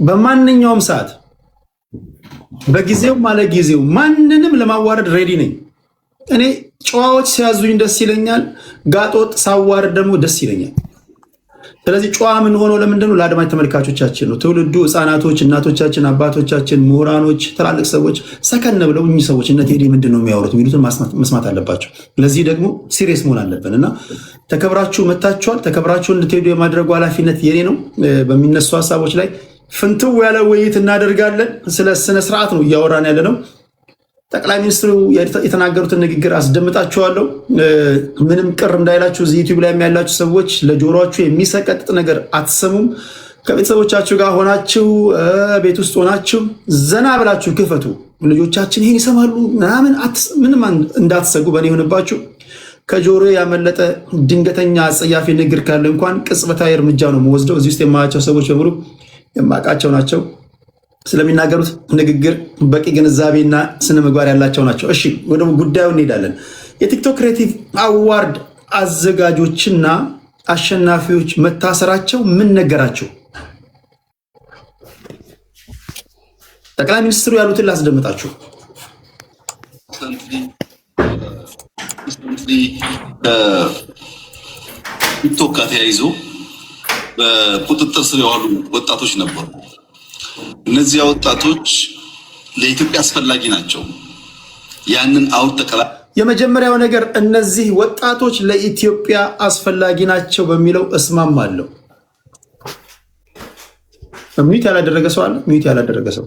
በማንኛውም ሰዓት በጊዜው ማለት ጊዜው ማንንም ለማዋረድ ሬዲ ነኝ። እኔ ጨዋዎች ሲያዙኝ ደስ ይለኛል፣ ጋጦጥ ሳዋረድ ደግሞ ደስ ይለኛል። ስለዚህ ጨዋ ምን ሆኖ ለምንድነው? ለአድማጭ ተመልካቾቻችን ነው። ትውልዱ ህፃናቶች፣ እናቶቻችን፣ አባቶቻችን፣ ምሁራኖች፣ ትላልቅ ሰዎች ሰከን ብለው እኚህ ሰዎች እነ ቴዲ ምንድን ነው የሚያወሩት የሚሉትን መስማት አለባቸው። ለዚህ ደግሞ ሲሪየስ መሆን አለብን እና ተከብራችሁ መታችኋል። ተከብራችሁ እንድትሄዱ የማድረጉ ኃላፊነት የኔ ነው። በሚነሱ ሀሳቦች ላይ ፍንትው ያለ ውይይት እናደርጋለን። ስለ ስነ ስርዓት ነው እያወራን ያለ ነው። ጠቅላይ ሚኒስትሩ የተናገሩትን ንግግር አስደምጣችኋለሁ። ምንም ቅር እንዳይላችሁ እዚህ ዩቲዩብ ላይ ያላችሁ ሰዎች ለጆሮችሁ የሚሰቀጥጥ ነገር አትሰሙም። ከቤተሰቦቻችሁ ጋር ሆናችሁ ቤት ውስጥ ሆናችሁ ዘና ብላችሁ ክፈቱ። ልጆቻችን ይህን ይሰማሉ ምንም እንዳትሰጉ። በእኔ የሆንባችሁ ከጆሮ ያመለጠ ድንገተኛ አጸያፊ ንግግር ካለ እንኳን ቅጽበታዊ እርምጃ ነው የምወስደው። እዚህ ውስጥ የማያቸው ሰዎች በሙሉ የማውቃቸው ናቸው። ስለሚናገሩት ንግግር በቂ ግንዛቤና ስነ ምግባር ያላቸው ናቸው። እሺ ወደ ጉዳዩ እንሄዳለን። የቲክቶክ ክሬቲቭ አዋርድ አዘጋጆችና አሸናፊዎች መታሰራቸው ምን ነገራቸው? ጠቅላይ ሚኒስትሩ ያሉትን ላስደምጣችሁ። ቲክቶክ ጋር ተያይዞ በቁጥጥር ስር የዋሉ ወጣቶች ነበሩ። እነዚያ ወጣቶች ለኢትዮጵያ አስፈላጊ ናቸው። ያንን አውድ ተቀላ የመጀመሪያው ነገር እነዚህ ወጣቶች ለኢትዮጵያ አስፈላጊ ናቸው በሚለው እስማማለሁ። ሚዩት ያላደረገ ሰው አለ? ሚዩት ያላደረገ ሰው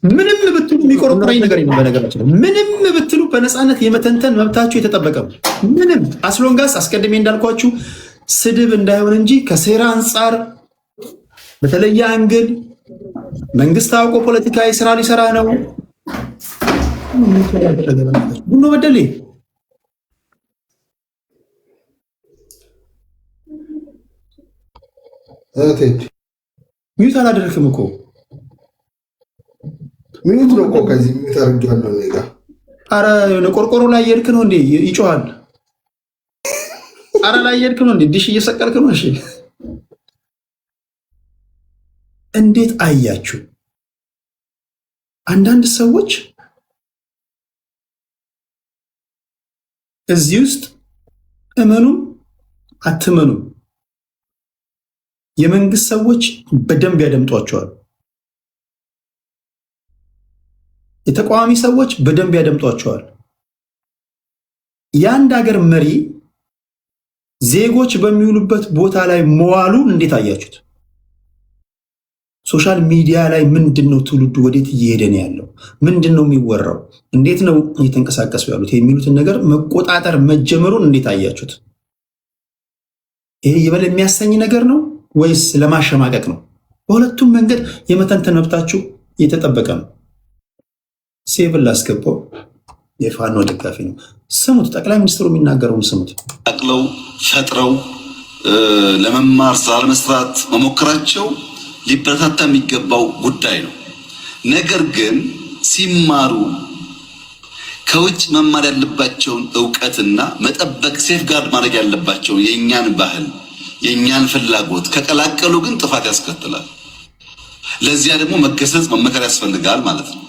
ምንም ብትሉ የሚቆረቁረኝ ነገር ነው። በነገራችን ምንም ብትሉ በነፃነት የመተንተን መብታችሁ የተጠበቀ ነው። ምንም አስሎንጋስ አስቀድሜ እንዳልኳችሁ ስድብ እንዳይሆን እንጂ ከሴራ አንጻር በተለየ አንግል መንግስት አውቆ ፖለቲካዊ ስራ ሊሰራ ነው። ቡኖ በደሌ ሚዩት አላደረክም እኮ ሚኒት ነው እኮ ከዚህ ሚኒት አድርጌያለሁ እኔ ጋር። ኧረ የሆነ ቆርቆሮ ላይ እየሄድክ ነው እንዴ? ይጮሃል። ኧረ ላይ እየሄድክ ነው እንዴ? ዲሽ እየሰቀልክ ነው? እሺ እንዴት አያችሁ? አንዳንድ ሰዎች እዚህ ውስጥ እመኑም አትመኑም የመንግስት ሰዎች በደንብ ያደምጧቸዋል። የተቃዋሚ ሰዎች በደንብ ያደምጧቸዋል። የአንድ ሀገር መሪ ዜጎች በሚውሉበት ቦታ ላይ መዋሉን እንዴት አያችሁት? ሶሻል ሚዲያ ላይ ምንድነው ትውልዱ ወዴት እየሄደ ነው ያለው? ምንድነው የሚወራው? እንዴት ነው እየተንቀሳቀሱ ያሉት የሚሉትን ነገር መቆጣጠር መጀመሩን እንዴት አያችሁት? ይሄ ይበል የሚያሰኝ ነገር ነው ወይስ ለማሸማቀቅ ነው? በሁለቱም መንገድ የመተንተን መብታችሁ የተጠበቀ ነው። ሴቭን ላስገባው። የፋኖ ደጋፊ ነው። ስሙት፣ ጠቅላይ ሚኒስትሩ የሚናገረውን ስሙት። አቅለው ፈጥረው ለመማር ስራ ለመስራት መሞከራቸው ሊበረታታ የሚገባው ጉዳይ ነው። ነገር ግን ሲማሩ ከውጭ መማር ያለባቸውን እውቀትና መጠበቅ ሴፍጋርድ ማድረግ ያለባቸው የእኛን ባህል የእኛን ፍላጎት ከቀላቀሉ ግን ጥፋት ያስከትላል። ለዚያ ደግሞ መገሰጽ መመከር ያስፈልጋል ማለት ነው።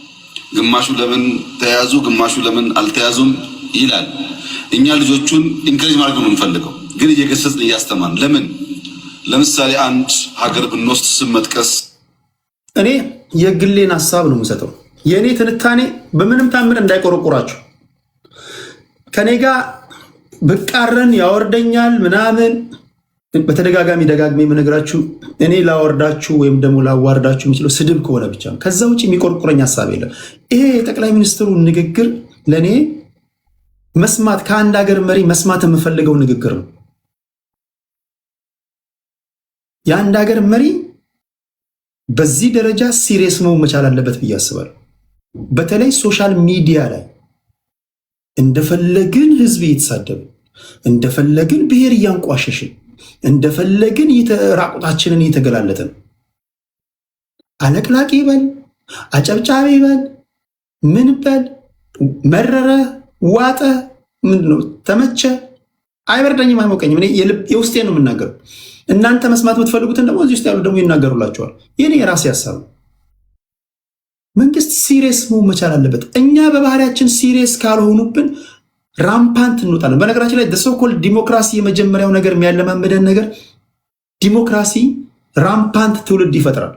ግማሹ ለምን ተያዙ ግማሹ ለምን አልተያዙም ይላል። እኛ ልጆቹን ኢንከሬጅ ማድረግ ነው የምንፈልገው፣ ግን እየገሰጽን እያስተማርን ለምን ለምሳሌ አንድ ሀገር ብንወስድ ስም መጥቀስ እኔ የግሌን ሀሳብ ነው የምሰጠው። የእኔ ትንታኔ በምንም ታምር እንዳይቆረቁራችሁ። ከኔ ጋር ብቃረን ያወርደኛል ምናምን በተደጋጋሚ ደጋግሜ የምነግራችሁ እኔ ላወርዳችሁ ወይም ደግሞ ላዋርዳችሁ የሚችለው ስድብ ከሆነ ብቻ ነው። ከዛ ውጭ የሚቆርቁረኝ ሀሳብ የለም። ይሄ የጠቅላይ ሚኒስትሩ ንግግር ለእኔ መስማት ከአንድ ሀገር መሪ መስማት የምፈልገው ንግግር ነው። የአንድ ሀገር መሪ በዚህ ደረጃ ሲሪየስ መሆን መቻል አለበት ብዬ አስባለሁ። በተለይ ሶሻል ሚዲያ ላይ እንደፈለግን ህዝብ እየተሳደብን እንደፈለግን ብሔር እያንቋሸሽን እንደፈለግን ራቁታችንን እየተገላለጥን አለቅላቂ በል አጨብጫቢ በል ምን በል መረረ፣ ዋጠ፣ ምንድነው ተመቸ፣ አይበርደኝም፣ አይሞቀኝም። እኔ የውስጤን ነው የምናገረው። እናንተ መስማት የምትፈልጉትን ደግሞ እዚህ ውስጥ ያሉ ደግሞ ይናገሩላቸዋል። የኔ የራሴ ሀሳብ። መንግስት ሲሪየስ መሆን መቻል አለበት። እኛ በባህሪያችን ሲሪየስ ካልሆኑብን ራምፓንት እንወጣለን። በነገራችን ላይ ደሶኮል ዲሞክራሲ የመጀመሪያው ነገር የሚያለማመደን ነገር ዲሞክራሲ ራምፓንት ትውልድ ይፈጥራል።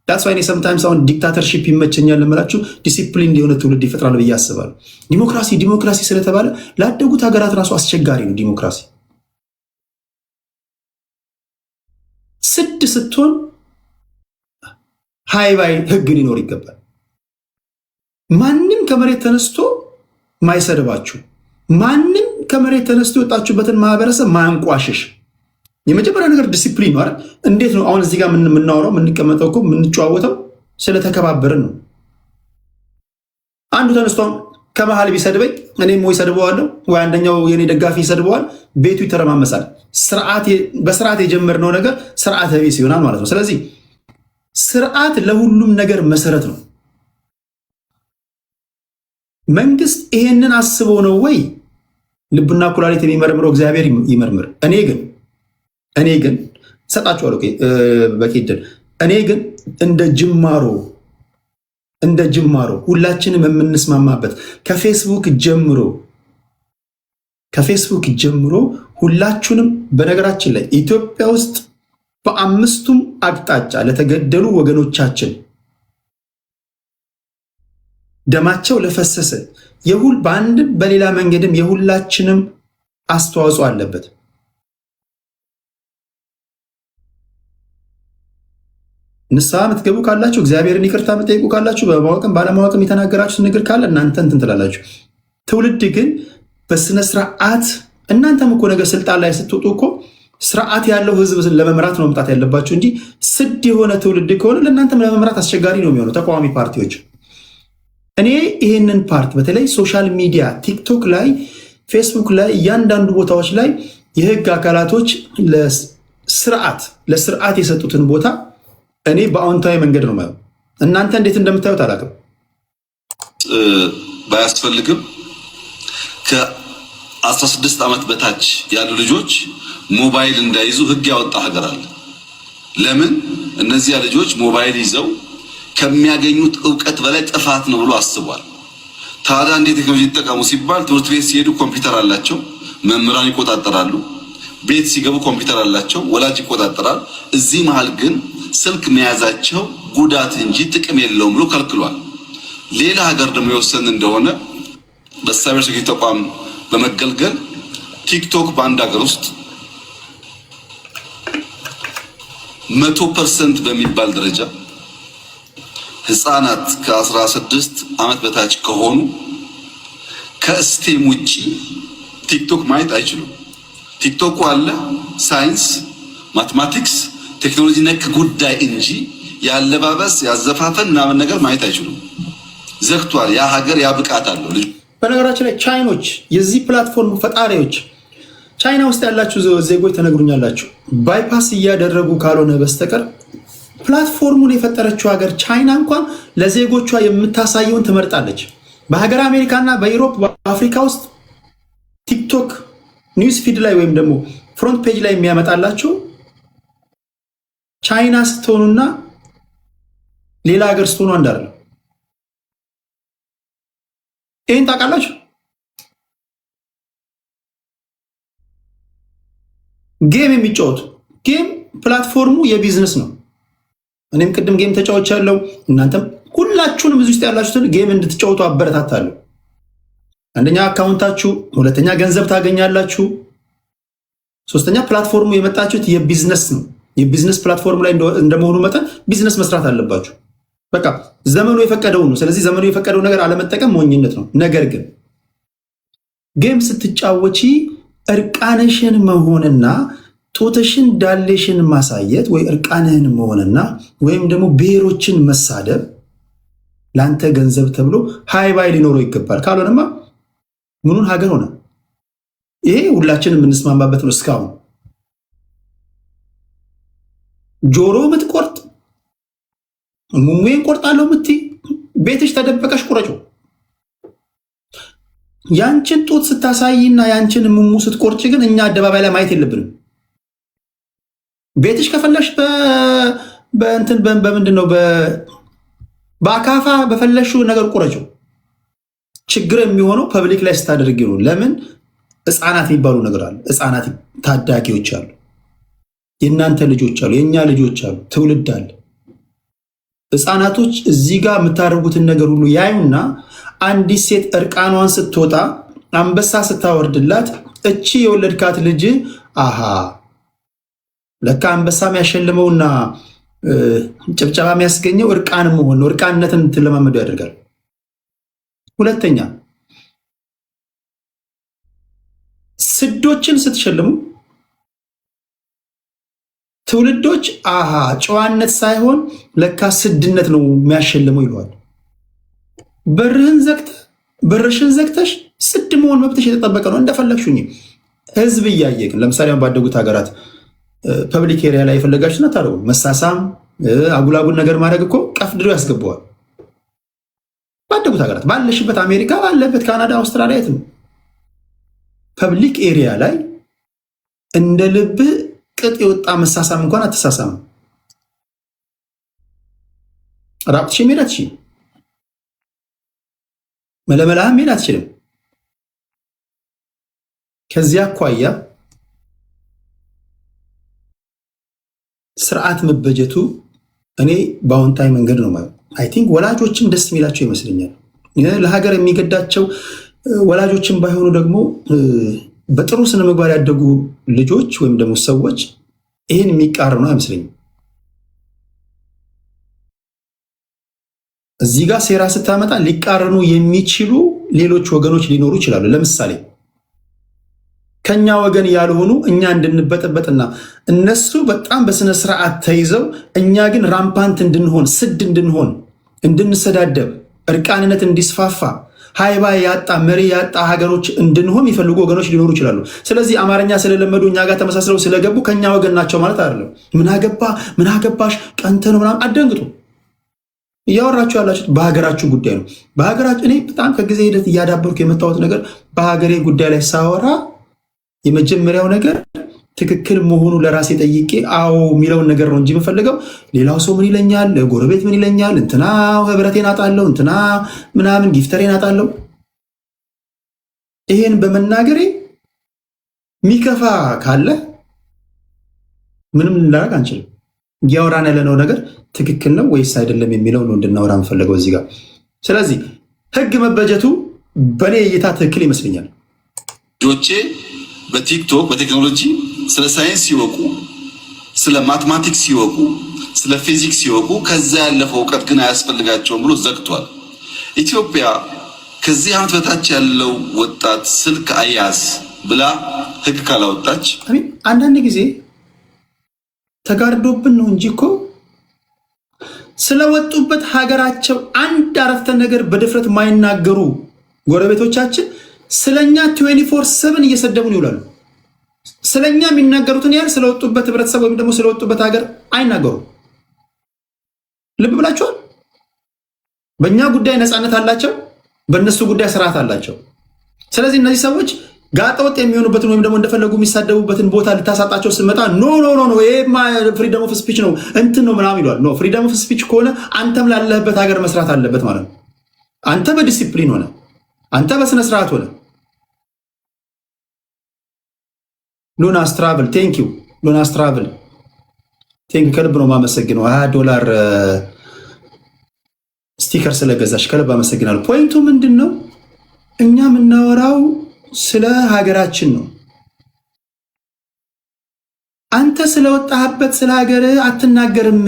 ዳትስ ዋይ ሰምታይምስ አሁን ዲክታተርሺፕ ይመቸኛል ለምላችሁ ዲሲፕሊን የሆነ ትውልድ ይፈጥራል ብዬ አስባለሁ። ዲሞክራሲ ስለተባለ ላደጉት ሀገራት ራሱ አስቸጋሪ ነው። ዲሞክራሲ ስድ ስትሆን ሃይባይ ህግ ሊኖር ይገባል። ማንም ከመሬት ተነስቶ ማይሰድባችሁ፣ ማንም ከመሬት ተነስቶ የወጣችሁበትን ማህበረሰብ ማያንቋሽሽ። የመጀመሪያ ነገር ዲሲፕሊን ነው አይደል? እንዴት ነው አሁን እዚህ ጋር የምናወራው የምንቀመጠው እኮ የምንጨዋወተው ስለተከባበርን ነው። አንዱ ተነስቶ ከመሃል ቢሰድበኝ እኔም ወይ ሰድበዋለሁ ወይ አንደኛው የኔ ደጋፊ ይሰድበዋል፣ ቤቱ ይተረማመሳል። በስርዓት የጀመርነው ነገር ስርዓተ ቢስ ይሆናል ማለት ነው። ስለዚህ ስርዓት ለሁሉም ነገር መሰረት ነው። መንግስት ይሄንን አስቦ ነው ወይ? ልብና ኩላሊት የሚመረምረው እግዚአብሔር ይመርምር። እኔ ግን ሰጣችኋለሁ በቂድን እኔ ግን እንደ ጅማሮ ሁላችንም የምንስማማበት ከፌስቡክ ጀምሮ ሁላችሁንም በነገራችን ላይ ኢትዮጵያ ውስጥ በአምስቱም አቅጣጫ ለተገደሉ ወገኖቻችን ደማቸው ለፈሰሰ በአንድም በሌላ መንገድም የሁላችንም አስተዋጽኦ አለበት። ንስሐ የምትገቡ ካላችሁ እግዚአብሔርን ይቅርታ የምትጠይቁ ካላችሁ በማወቅም ባለማወቅም የተናገራችሁት ነገር ካለ እናንተ እንትን ትላላችሁ። ትውልድ ግን በስነ ስርዓት እናንተም እኮ ነገር ስልጣን ላይ ስትወጡ እኮ ስርዓት ያለው ህዝብ ለመምራት ነው መምጣት ያለባችሁ እንጂ ስድ የሆነ ትውልድ ከሆነ ለእናንተም ለመምራት አስቸጋሪ ነው የሚሆነው። ተቃዋሚ ፓርቲዎች እኔ ይህንን ፓርት በተለይ ሶሻል ሚዲያ ቲክቶክ ላይ ፌስቡክ ላይ እያንዳንዱ ቦታዎች ላይ የህግ አካላቶች ለስርዓት የሰጡትን ቦታ እኔ በአዎንታዊ መንገድ ነው ማለት። እናንተ እንዴት እንደምታዩት አላውቅም። ባያስፈልግም ከ16 ዓመት በታች ያሉ ልጆች ሞባይል እንዳይዙ ህግ ያወጣ ሀገር አለ። ለምን? እነዚያ ልጆች ሞባይል ይዘው ከሚያገኙት እውቀት በላይ ጥፋት ነው ብሎ አስቧል። ታዲያ እንዴት ቴክኖሎጂ ይጠቀሙ ሲባል ትምህርት ቤት ሲሄዱ ኮምፒውተር አላቸው፣ መምህራን ይቆጣጠራሉ። ቤት ሲገቡ ኮምፒውተር አላቸው፣ ወላጅ ይቆጣጠራል። እዚህ መሃል ግን ስልክ መያዛቸው ጉዳት እንጂ ጥቅም የለውም ብሎ ከልክሏል። ሌላ ሀገር ደግሞ የወሰን እንደሆነ በሳይበር ሴኩሪቲ ተቋም በመገልገል ቲክቶክ በአንድ ሀገር ውስጥ 100% በሚባል ደረጃ ህፃናት ከ16 ዓመት በታች ከሆኑ ከስቴም ውጪ ቲክቶክ ማየት አይችሉም። ቲክቶክ አለ ሳይንስ፣ ማቴማቲክስ፣ ቴክኖሎጂ ነክ ጉዳይ እንጂ ያለባበስ ያዘፋፈን ምናምን ነገር ማየት አይችሉም። ዘግቷል። ያ ሀገር ያ ብቃት አለው። በነገራችን ላይ ቻይኖች የዚህ ፕላትፎርም ፈጣሪዎች ቻይና ውስጥ ያላችሁ ዜጎች ተነግሩኛላችሁ፣ ባይፓስ እያደረጉ ካልሆነ በስተቀር ፕላትፎርሙን የፈጠረችው ሀገር ቻይና እንኳን ለዜጎቿ የምታሳየውን ትመርጣለች። በሀገር አሜሪካና በዩሮፕ በአፍሪካ ውስጥ ቲክቶክ ኒውስ ፊድ ላይ ወይም ደግሞ ፍሮንት ፔጅ ላይ የሚያመጣላችሁ ቻይና ስትሆኑና ሌላ ሀገር ስትሆኑ አንድ አይደለም። ይህን ታውቃላችሁ? ጌም የሚጫወቱ ጌም ፕላትፎርሙ የቢዝነስ ነው። እኔም ቅድም ጌም ተጫዎች ያለው እናንተም ሁላችሁንም እዚህ ውስጥ ያላችሁትን ጌም እንድትጫወቱ አበረታታለሁ። አንደኛ አካውንታችሁ፣ ሁለተኛ ገንዘብ ታገኛላችሁ፣ ሶስተኛ ፕላትፎርሙ የመጣችሁት የቢዝነስ ነው። የቢዝነስ ፕላትፎርም ላይ እንደመሆኑ መጠን ቢዝነስ መስራት አለባችሁ። በቃ ዘመኑ የፈቀደው ነው። ስለዚህ ዘመኑ የፈቀደው ነገር አለመጠቀም ሞኝነት ነው። ነገር ግን ጌም ስትጫወቺ እርቃንሽን መሆንና ጦትሽን ዳሌሽን ማሳየት ወይ እርቃንህን መሆንና ወይም ደግሞ ብሔሮችን መሳደብ ለአንተ ገንዘብ ተብሎ ሃይባይ ሊኖረው ይገባል። ካልሆነማ ምኑን ሀገር ሆነ? ይሄ ሁላችን የምንስማማበት ነው። እስካሁን ጆሮ ምትቆርጥ ሙሙዬን ቆርጣለሁ ምትይ ቤትሽ ተደበቀሽ ቁረጮ ያንቺን ጡት ስታሳይና ያንቺን ሙሙ ስትቆርጭ ግን እኛ አደባባይ ላይ ማየት የለብንም። ቤትሽ ከፈለሽ በእንትን በምንድን ነው በአካፋ በፈለሽው ነገር ቁረጭው። ችግር የሚሆነው ፐብሊክ ላይ ስታደርጊ ነው። ለምን ህፃናት የሚባሉ ነገር አለ። ህፃናት ታዳጊዎች አሉ፣ የእናንተ ልጆች አሉ፣ የእኛ ልጆች አሉ፣ ትውልድ አለ። ህፃናቶች እዚህ ጋር የምታደርጉትን ነገር ሁሉ ያዩና አንዲት ሴት እርቃኗን ስትወጣ አንበሳ ስታወርድላት እቺ የወለድካት ልጅ አሃ ለካ አንበሳ የሚያሸልመውና ጭብጨባ የሚያስገኘው እርቃን መሆን ነው። እርቃንነትን ትለማመዱ ያደርጋል። ሁለተኛ ስዶችን ስትሸልሙ ትውልዶች አሃ ጨዋነት ሳይሆን ለካ ስድነት ነው የሚያሸልመው ይለዋል። በርሽን ዘግተሽ ስድ መሆን መብትሽ የተጠበቀ ነው። እንደፈለግሽኝ ህዝብ እያየቅን ለምሳሌ ባደጉት ሀገራት ፐብሊክ ኤሪያ ላይ የፈለጋችሁና ታደርጉ መሳሳም አጉላጉል ነገር ማድረግ እኮ ቀፍድሮ ያስገባዋል። ባደጉት ሀገራት ባለሽበት አሜሪካ ባለበት ካናዳ፣ አውስትራሊያ የትም ፐብሊክ ኤሪያ ላይ እንደ ልብ ቅጥ የወጣ መሳሳም እንኳን አትሳሳም። ራቁትሽ መሄድ አትችይም። መለመላህም መሄድ አትችልም። ከዚያ አኳያ ስርዓት መበጀቱ እኔ በአዎንታዊ መንገድ ነው ማለት አይ ቲንክ ወላጆችም ደስ የሚላቸው ይመስለኛል። ለሀገር የሚገዳቸው ወላጆችም ባይሆኑ ደግሞ በጥሩ ስነ ምግባር ያደጉ ልጆች ወይም ደግሞ ሰዎች ይህን የሚቃረኑ አይመስለኝም። እዚህ ጋር ሴራ ስታመጣ ሊቃረኑ የሚችሉ ሌሎች ወገኖች ሊኖሩ ይችላሉ። ለምሳሌ ከኛ ወገን ያልሆኑ እኛ እንድንበጠበጥና እነሱ በጣም በስነ ስርዓት ተይዘው እኛ ግን ራምፓንት እንድንሆን፣ ስድ እንድንሆን፣ እንድንሰዳደብ፣ እርቃንነት እንዲስፋፋ፣ ሃይባ ያጣ መሪ ያጣ ሀገሮች እንድንሆን የሚፈልጉ ወገኖች ሊኖሩ ይችላሉ። ስለዚህ አማርኛ ስለለመዱ እኛ ጋር ተመሳስለው ስለገቡ ከኛ ወገን ናቸው ማለት አይደለም። ምን አገባሽ ቀንተ ነው ምናምን አደንግጡ። እያወራችሁ ያላችሁት በሀገራችሁ ጉዳይ ነው። በሀገራችሁ እኔ በጣም ከጊዜ ሂደት እያዳበርኩ የመጣሁት ነገር በሀገሬ ጉዳይ ላይ ሳወራ የመጀመሪያው ነገር ትክክል መሆኑ ለራሴ ጠይቄ አዎ የሚለውን ነገር ነው እንጂ የምፈልገው ሌላው ሰው ምን ይለኛል፣ ጎረቤት ምን ይለኛል፣ እንትና ህብረቴን አጣለሁ፣ እንትና ምናምን ጊፍተሬን አጣለሁ። ይሄን በመናገሬ የሚከፋ ካለ ምንም ልናደርግ አንችልም። እያወራን ያለነው ነገር ትክክል ነው ወይስ አይደለም የሚለው ነው እንድናወራ የምፈልገው እዚህ ጋር። ስለዚህ ህግ መበጀቱ በእኔ እይታ ትክክል ይመስለኛል። ልጆቼ በቲክቶክ በቴክኖሎጂ ስለ ሳይንስ ሲወቁ፣ ስለ ማትማቲክስ ሲወቁ፣ ስለ ፊዚክስ ሲወቁ ከዛ ያለፈው እውቀት ግን አያስፈልጋቸውም ብሎ ዘግቷል። ኢትዮጵያ ከዚህ ዓመት በታች ያለው ወጣት ስልክ አያዝ ብላ ህግ ካላወጣች አንዳንድ ጊዜ ተጋርዶብን ነው እንጂ እኮ ስለወጡበት ሀገራቸው አንድ አረፍተ ነገር በድፍረት ማይናገሩ ጎረቤቶቻችን ስለኛ 24/7 እየሰደቡን ይውላሉ። ስለኛ የሚናገሩትን ያህል ስለወጡበት ህብረተሰብ ወይም ደግሞ ስለወጡበት ሀገር አይናገሩም። ልብ ብላችኋል? በእኛ ጉዳይ ነፃነት አላቸው፣ በእነሱ ጉዳይ ስርዓት አላቸው። ስለዚህ እነዚህ ሰዎች ጋጠወጥ የሚሆኑበትን ወይም ደግሞ እንደፈለጉ የሚሳደቡበትን ቦታ ልታሳጣቸው ስመጣ ኖ ይሄማ ፍሪደም ኦፍ ስፒች ነው እንትን ነው ምናምን ይሏል። ኖ ፍሪደም ኦፍ ስፒች ከሆነ አንተም ላለህበት ሀገር መስራት አለበት ማለት ነው። አንተ በዲሲፕሊን ሆነ፣ አንተ በስነ ስርዓት ሆነ። ሉናስ ትራቭል ቴንክ ዩ ሉናስ ትራቭል ቴንክ ከልብ ነው የማመሰግነው። $20 ስቲከር ስለገዛሽ ከልብ አመሰግናለሁ። ፖይንቱ ምንድን ነው? እኛ የምናወራው ስለ ሀገራችን ነው። አንተ ስለወጣህበት ስለ ሀገር አትናገርም፣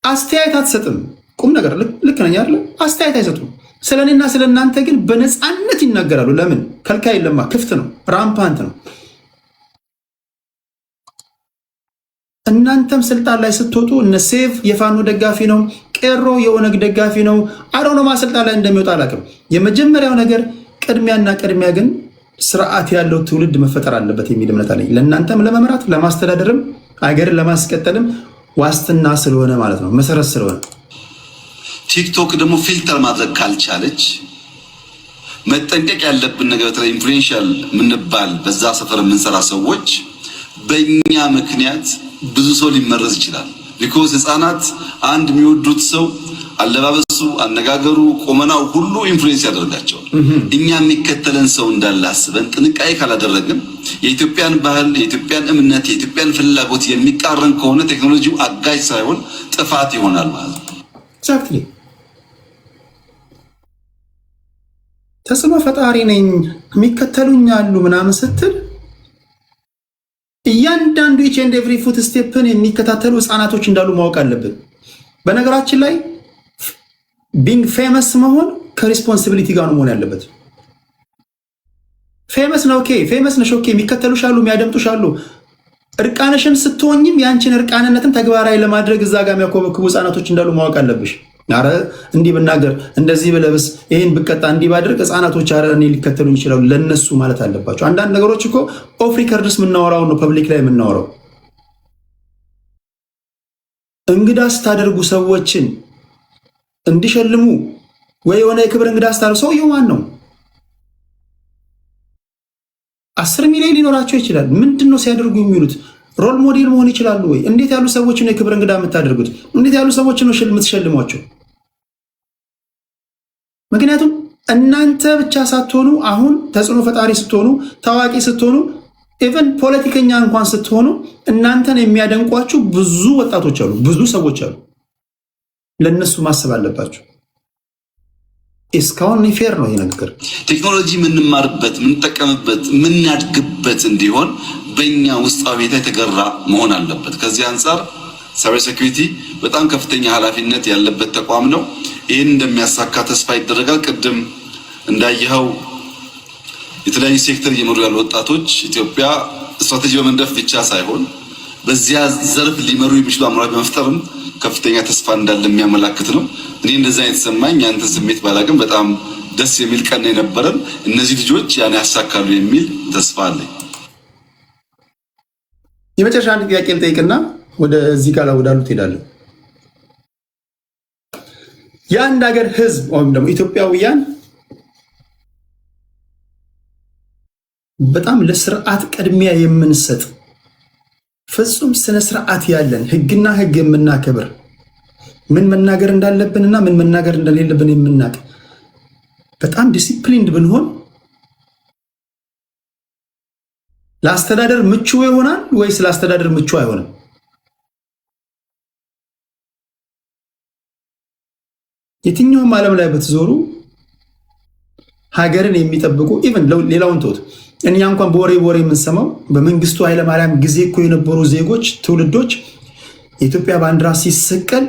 አስተያየት አትሰጥም። ቁም ነገር ልክ ነኝ አይደል? አስተያየት አይሰጡም። ስለ እኔና ስለ እናንተ ግን በነፃነት ይናገራሉ። ለምን? ከልካይ የለማ፣ ክፍት ነው፣ ራምፓንት ነው። እናንተም ስልጣን ላይ ስትወጡ እነ ሴቭ የፋኖ ደጋፊ ነው፣ ቄሮ የኦነግ ደጋፊ ነው። አሮኖማ ስልጣን ላይ እንደሚወጣ አላውቅም። የመጀመሪያው ነገር ቅድሚያ ግን ስርዓት ያለው ትውልድ መፈጠር አለበት የሚል እምነት አለኝ። ለእናንተም ለመምራት ለማስተዳደርም ሀገርን ለማስቀጠልም ዋስትና ስለሆነ ማለት ነው፣ መሰረት ስለሆነ። ቲክቶክ ደግሞ ፊልተር ማድረግ ካልቻለች መጠንቀቅ ያለብን ነገር በተለይ ኢንፍሉዌንሻል ምንባል በዛ ሰፈር የምንሰራ ሰዎች በእኛ ምክንያት ብዙ ሰው ሊመረዝ ይችላል። ቢኮዝ ህፃናት አንድ የሚወዱት ሰው አለባበሱ፣ አነጋገሩ፣ ቆመናው ሁሉ ኢንፍሉዌንስ ያደርጋቸዋል። እኛ የሚከተለን ሰው እንዳለ አስበን ጥንቃቄ ካላደረግን የኢትዮጵያን ባህል፣ የኢትዮጵያን እምነት፣ የኢትዮጵያን ፍላጎት የሚቃረን ከሆነ ቴክኖሎጂው አጋዥ ሳይሆን ጥፋት ይሆናል ማለት ነው። ኤግዛክትሊ። ተጽዕኖ ፈጣሪ ነኝ የሚከተሉኝ አሉ ምናምን ስትል እያንዳንዱ ኢች ኤንድ ኤቭሪ ፉት ስቴፕን የሚከታተሉ ህፃናቶች እንዳሉ ማወቅ አለብን። በነገራችን ላይ ቢንግ ፌመስ መሆን ከሪስፖንሲቢሊቲ ጋር ነው መሆን ያለበት። ፌመስ ነው ኦኬ፣ ፌመስ ነሽ ኦኬ፣ የሚከተሉሽ አሉ፣ የሚያደምጡሽ አሉ። እርቃነሽን ስትሆኝም ያንቺን እርቃንነትን ተግባራዊ ለማድረግ እዛ ጋር የሚያኮበክቡ ህፃናቶች እንዳሉ ማወቅ አለብሽ። አረ እንዲህ ብናገር፣ እንደዚህ ብለብስ፣ ይሄን ብቀጣ፣ እንዲህ ባድርግ ህፃናቶች አረ እኔ ሊከተሉኝ ይችላሉ ለነሱ ማለት አለባቸው። አንዳንድ ነገሮች እኮ ኦፍ ሪከርድስ የምናወራው ነው ፐብሊክ ላይ የምናወራው። እንግዳ ስታደርጉ ሰዎችን እንዲሸልሙ ወይ የሆነ የክብር እንግዳ ስታደርጉ ሰውየው ማን ነው? 10 ሚሊዮን ሊኖራቸው ይችላል። ምንድን ነው ሲያደርጉ የሚሉት? ሮል ሞዴል መሆን ይችላሉ ወይ? እንዴት ያሉ ሰዎች ነው የክብር እንግዳ የምታደርጉት? እንዴት ያሉ ሰዎች ነው የምትሸልሟቸው? ምክንያቱም እናንተ ብቻ ሳትሆኑ አሁን ተጽዕኖ ፈጣሪ ስትሆኑ፣ ታዋቂ ስትሆኑ፣ ኢቨን ፖለቲከኛ እንኳን ስትሆኑ እናንተን የሚያደንቋችሁ ብዙ ወጣቶች አሉ፣ ብዙ ሰዎች አሉ። ለነሱ ማሰብ አለባችሁ። እስካሁን ፌር ነው ይሄ ነገር። ቴክኖሎጂ የምንማርበት፣ የምንጠቀምበት፣ የምናድግበት እንዲሆን በእኛ ውስጣዊ ሁኔታ የተገራ መሆን አለበት። ከዚህ አንጻር ሳይበር ሴኩሪቲ በጣም ከፍተኛ ኃላፊነት ያለበት ተቋም ነው። ይህን እንደሚያሳካ ተስፋ ይደረጋል። ቅድም እንዳየኸው የተለያዩ ሴክተር እየመሩ ያሉ ወጣቶች ኢትዮጵያ ስትራቴጂ በመንደፍ ብቻ ሳይሆን በዚያ ዘርፍ ሊመሩ የሚችሉ አመራሮች በመፍጠርም ከፍተኛ ተስፋ እንዳለ የሚያመላክት ነው። እኔ እንደዛ የተሰማኝ ያንተን ስሜት ባላቅም በጣም ደስ የሚል ቀን የነበረን። እነዚህ ልጆች ያን ያሳካሉ የሚል ተስፋ አለኝ። የመጨረሻ አንድ ጥያቄ ልጠይቅና ወደዚህ ጋር ወዳሉት ሄዳለሁ። የአንድ ሀገር ህዝብ ወይም ደግሞ ኢትዮጵያውያን በጣም ለስርዓት ቅድሚያ የምንሰጥ ፍጹም ስነ ስርዓት ያለን ህግና ህግ የምናከብር ምን መናገር እንዳለብንና ምን መናገር እንደሌለብን የምናቅ በጣም ዲሲፕሊንድ ብንሆን ለአስተዳደር ምቹ ይሆናል ወይስ ለአስተዳደር ምቹ አይሆንም? የትኛውም ዓለም ላይ ብትዞሩ ሀገርን የሚጠብቁ ኢቭን ሌላውን ተውት፣ እኛ እንኳን በወሬ የምንሰማው በመንግስቱ ኃይለማርያም ጊዜ እኮ የነበሩ ዜጎች ትውልዶች የኢትዮጵያ ባንዲራ ሲሰቀል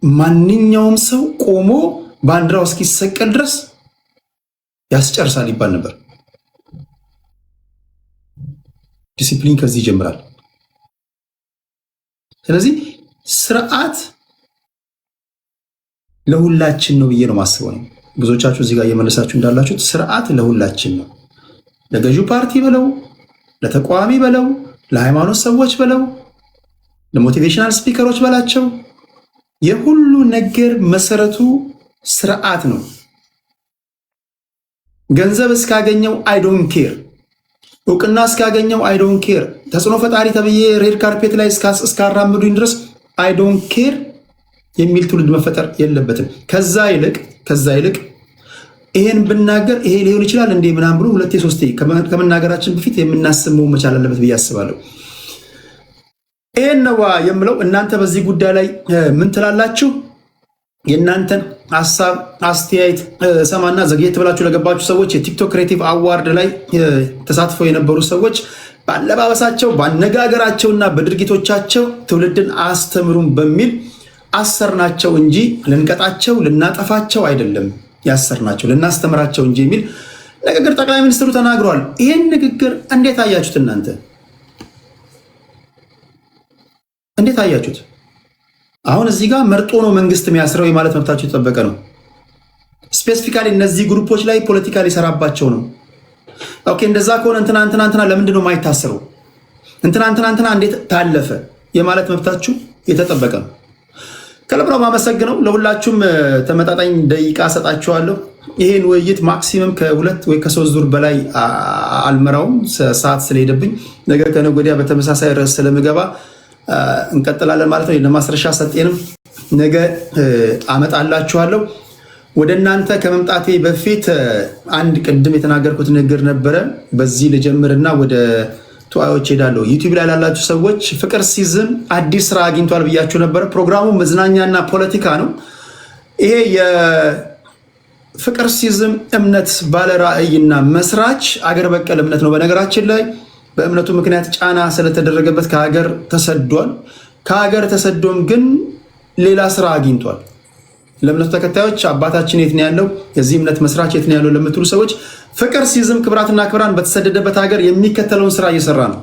ማንኛውም ሰው ቆሞ ባንዲራው እስኪሰቀል ድረስ ያስጨርሳል ይባል ነበር። ዲሲፕሊን ከዚህ ይጀምራል። ስለዚህ ስርዓት ለሁላችን ነው ብዬ ነው ማስበው። ብዙዎቻችሁ እዚህ ጋር እየመለሳችሁ እንዳላችሁት ስርዓት ለሁላችን ነው። ለገዢው ፓርቲ በለው፣ ለተቃዋሚ በለው፣ ለሃይማኖት ሰዎች በለው፣ ለሞቲቬሽናል ስፒከሮች በላቸው፣ የሁሉ ነገር መሰረቱ ስርዓት ነው። ገንዘብ እስካገኘው አይ ዶንት ኬር፣ እውቅና እስካገኘው አይ ዶንት ኬር፣ ተጽዕኖ ፈጣሪ ተብዬ ሬድ ካርፔት ላይ እስካራምዱኝ ድረስ አይ ዶንት ኬር የሚል ትውልድ መፈጠር የለበትም። ከዛ ይልቅ ይሄን ብናገር ይሄ ሊሆን ይችላል እንዴ ምናምን ብሎ ሁለቴ ሶስቴ ከመናገራችን በፊት የምናስበው መቻል አለበት ብዬ አስባለሁ። ይሄን ነው የምለው። እናንተ በዚህ ጉዳይ ላይ ምን ትላላችሁ? የእናንተን ሐሳብ አስተያየት ሰማና ዘግየት ብላችሁ ለገባችሁ ሰዎች የቲክቶክ ክሬቲቭ አዋርድ ላይ ተሳትፈው የነበሩ ሰዎች ባለባበሳቸው ባነጋገራቸውና በድርጊቶቻቸው ትውልድን አስተምሩን በሚል አሰርናቸው እንጂ ልንቀጣቸው ልናጠፋቸው አይደለም ያሰርናቸው ልናስተምራቸው እንጂ የሚል ንግግር ጠቅላይ ሚኒስትሩ ተናግረዋል። ይህን ንግግር እንዴት አያችሁት? እናንተ እንዴት አያችሁት? አሁን እዚህ ጋር መርጦ ነው መንግስት የሚያስረው የማለት መብታቸው የተጠበቀ ነው። ስፔሲፊካሊ እነዚህ ግሩፖች ላይ ፖለቲካ ሊሰራባቸው ነው። ኦኬ እንደዛ ከሆነ እንትና ለምንድን ነው የማይታሰረው? እንትና እንዴት ታለፈ የማለት መብታችሁ የተጠበቀ ነው። ከልብ ነው የማመሰግነው። ለሁላችሁም ተመጣጣኝ ደቂቃ ሰጣችኋለሁ። ይሄን ውይይት ማክሲመም ከ2 ወይ ከ3 ዙር በላይ አልመራውም፣ ሰዓት ስለሄደብኝ። ነገ ከነገ ወዲያ በተመሳሳይ ርዕስ ስለምገባ እንቀጥላለን ማለት ነው። ለማስረሻ ሰጤንም ነገ አመጣላችኋለሁ። ወደ እናንተ ከመምጣቴ በፊት አንድ ቅድም የተናገርኩት ንግግር ነበረ። በዚህ ልጀምርና ወደ ተዋዮች ሄዳለሁ። ዩቲዩብ ላይ ላላችሁ ሰዎች ፍቅር ሲዝም አዲስ ስራ አግኝቷል ብያችሁ ነበረ። ፕሮግራሙ መዝናኛና ፖለቲካ ነው። ይሄ የፍቅር ሲዝም እምነት ባለራዕይና መስራች አገር በቀል እምነት ነው። በነገራችን ላይ በእምነቱ ምክንያት ጫና ስለተደረገበት ከሀገር ተሰዷል። ከሀገር ተሰዶም ግን ሌላ ስራ አግኝቷል። ለእምነቱ ተከታዮች አባታችን የት ነው ያለው፣ የዚህ እምነት መስራች የት ነው ያለው ለምትሉ ሰዎች ፍቅር ሲዝም ክብራትና ክብራን በተሰደደበት ሀገር የሚከተለውን ስራ እየሰራ ነው።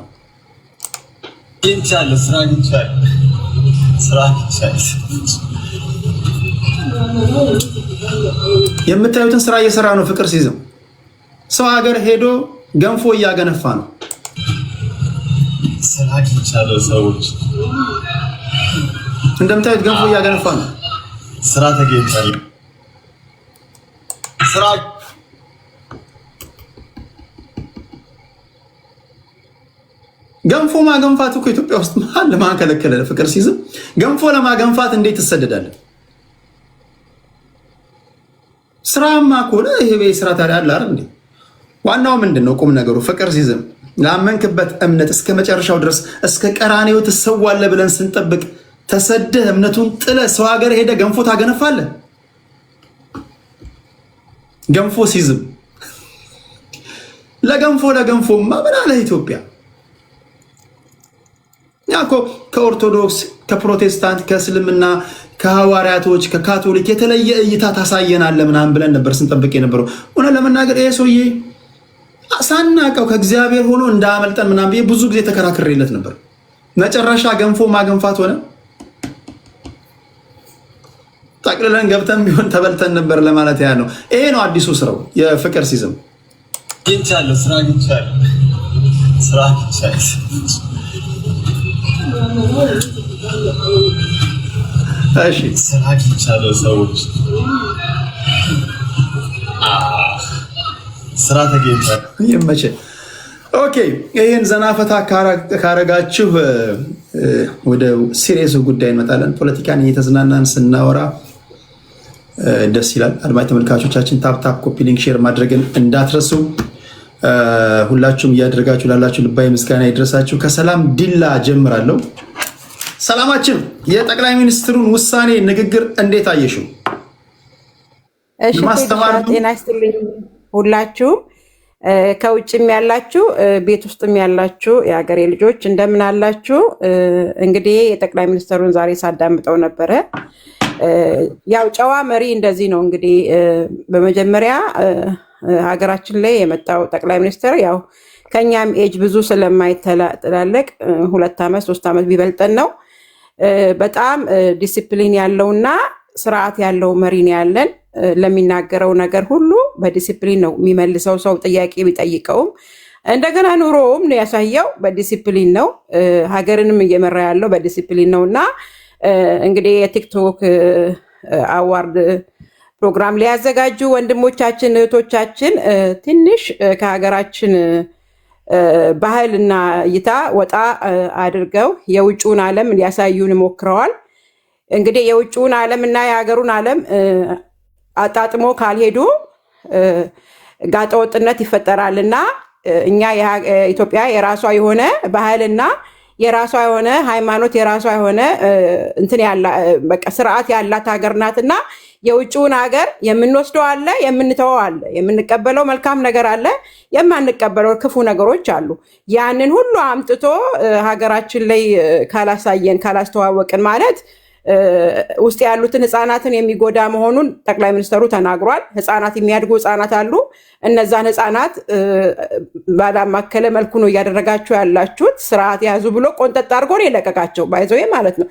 የምታዩትን ስራ እየሰራ ነው። ፍቅር ሲዝም ሰው ሀገር ሄዶ ገንፎ እያገነፋ ነው። እንደምታዩት ገንፎ እያገነፋ ነው። ስራ ተገኝቷል። ስራ ገንፎ ማገንፋት እኮ ኢትዮጵያ ውስጥ ለማን ከለከለ? ፍቅር ሲዝም ገንፎ ለማገንፋት እንዴት ትሰደዳለህ? ስራማ ከሆነ ይሄ ስራ ታዲያ አለ አይደል እንዴ? ዋናው ምንድን ነው ቁም ነገሩ? ፍቅር ሲዝም ላመንክበት እምነት እስከ መጨረሻው ድረስ እስከ ቀራኔው ትሰዋለህ ብለን ስንጠብቅ ተሰደህ እምነቱን ጥለህ ሰው ሀገር ሄደህ ገንፎ ታገነፋለህ። ገንፎ ሲዝም ለገንፎማ ምን አለ ኢትዮጵያ? ያ እኮ ከኦርቶዶክስ፣ ከፕሮቴስታንት፣ ከእስልምና፣ ከሐዋርያቶች፣ ከካቶሊክ የተለየ እይታ ታሳየናለህ ምናምን ብለን ነበር ስንጠብቅ የነበረው። እውነት ለመናገር ይሄ ሰውዬ ሳናቀው ከእግዚአብሔር ሆኖ እንዳመልጠን ምናምን ብዬ ብዙ ጊዜ ተከራክሬለት ነበር። መጨረሻ ገንፎ ማገንፋት ሆነ። ጠቅልለን ገብተን ቢሆን ተበልተን ነበር ለማለት ያህል ነው። ይሄ ነው አዲሱ ስራው የፍቅር ሲዝም። ስራ ተገኝቷል። ይመቸ። ኦኬ፣ ይሄን ዘናፈታ ካረጋችሁ ወደ ሲሪየሱ ጉዳይ እንመጣለን። ፖለቲካን እየተዝናናን ስናወራ ደስ ይላል። አድማጭ ተመልካቾቻችን ታፕታፕ ኮፒ ሊንክ ሼር ማድረግን እንዳትረሱ። ሁላችሁም እያደረጋችሁ ላላችሁ ልባዊ ምስጋና ይድረሳችሁ። ከሰላም ዲላ ጀምራለሁ። ሰላማችን የጠቅላይ ሚኒስትሩን ውሳኔ ንግግር እንዴት አየሽው? ጤና ይስጥልኝ ሁላችሁም፣ ከውጭም ያላችሁ ቤት ውስጥም ያላችሁ የሀገሬ ልጆች እንደምን አላችሁ? እንግዲህ የጠቅላይ ሚኒስትሩን ዛሬ ሳዳምጠው ነበረ። ያው ጨዋ መሪ እንደዚህ ነው እንግዲህ። በመጀመሪያ ሀገራችን ላይ የመጣው ጠቅላይ ሚኒስትር ያው ከኛም ኤጅ ብዙ ስለማይተላለቅ 2 ዓመት 3 ዓመት ቢበልጠን ነው። በጣም ዲሲፕሊን ያለውና ስርዓት ያለው መሪ ነው ያለን። ለሚናገረው ነገር ሁሉ በዲሲፕሊን ነው የሚመልሰው። ሰው ጥያቄ ቢጠይቀውም እንደገና ኑሮውም ነው ያሳየው በዲሲፕሊን ነው። ሀገርንም እየመራ ያለው በዲሲፕሊን ነው እና እንግዲህ የቲክቶክ አዋርድ ፕሮግራም ሊያዘጋጁ ወንድሞቻችን እህቶቻችን ትንሽ ከሀገራችን ባህልና እይታ ወጣ አድርገው የውጭውን ዓለም ሊያሳዩን ሞክረዋል። እንግዲህ የውጭውን ዓለም እና የሀገሩን ዓለም አጣጥሞ ካልሄዱ ጋጠወጥነት ይፈጠራልና እኛ ኢትዮጵያ የራሷ የሆነ ባህልና የራሷ የሆነ ሃይማኖት የራሷ የሆነ እንትን ያላ በቃ ስርዓት ያላት ሀገር ናትና የውጭውን ሀገር የምንወስደው አለ፣ የምንተወው አለ፣ የምንቀበለው መልካም ነገር አለ፣ የማንቀበለው ክፉ ነገሮች አሉ። ያንን ሁሉ አምጥቶ ሀገራችን ላይ ካላሳየን ካላስተዋወቅን ማለት ውስጥ ያሉትን ህፃናትን የሚጎዳ መሆኑን ጠቅላይ ሚኒስትሩ ተናግሯል። ህፃናት የሚያድጉ ህፃናት አሉ። እነዛን ህፃናት ባላማከለ መልኩ ነው እያደረጋችሁ ያላችሁት። ስርዓት ያዙ ብሎ ቆንጠጥ አድርጎ ነው የለቀቃቸው። ባይዘው ማለት ነው።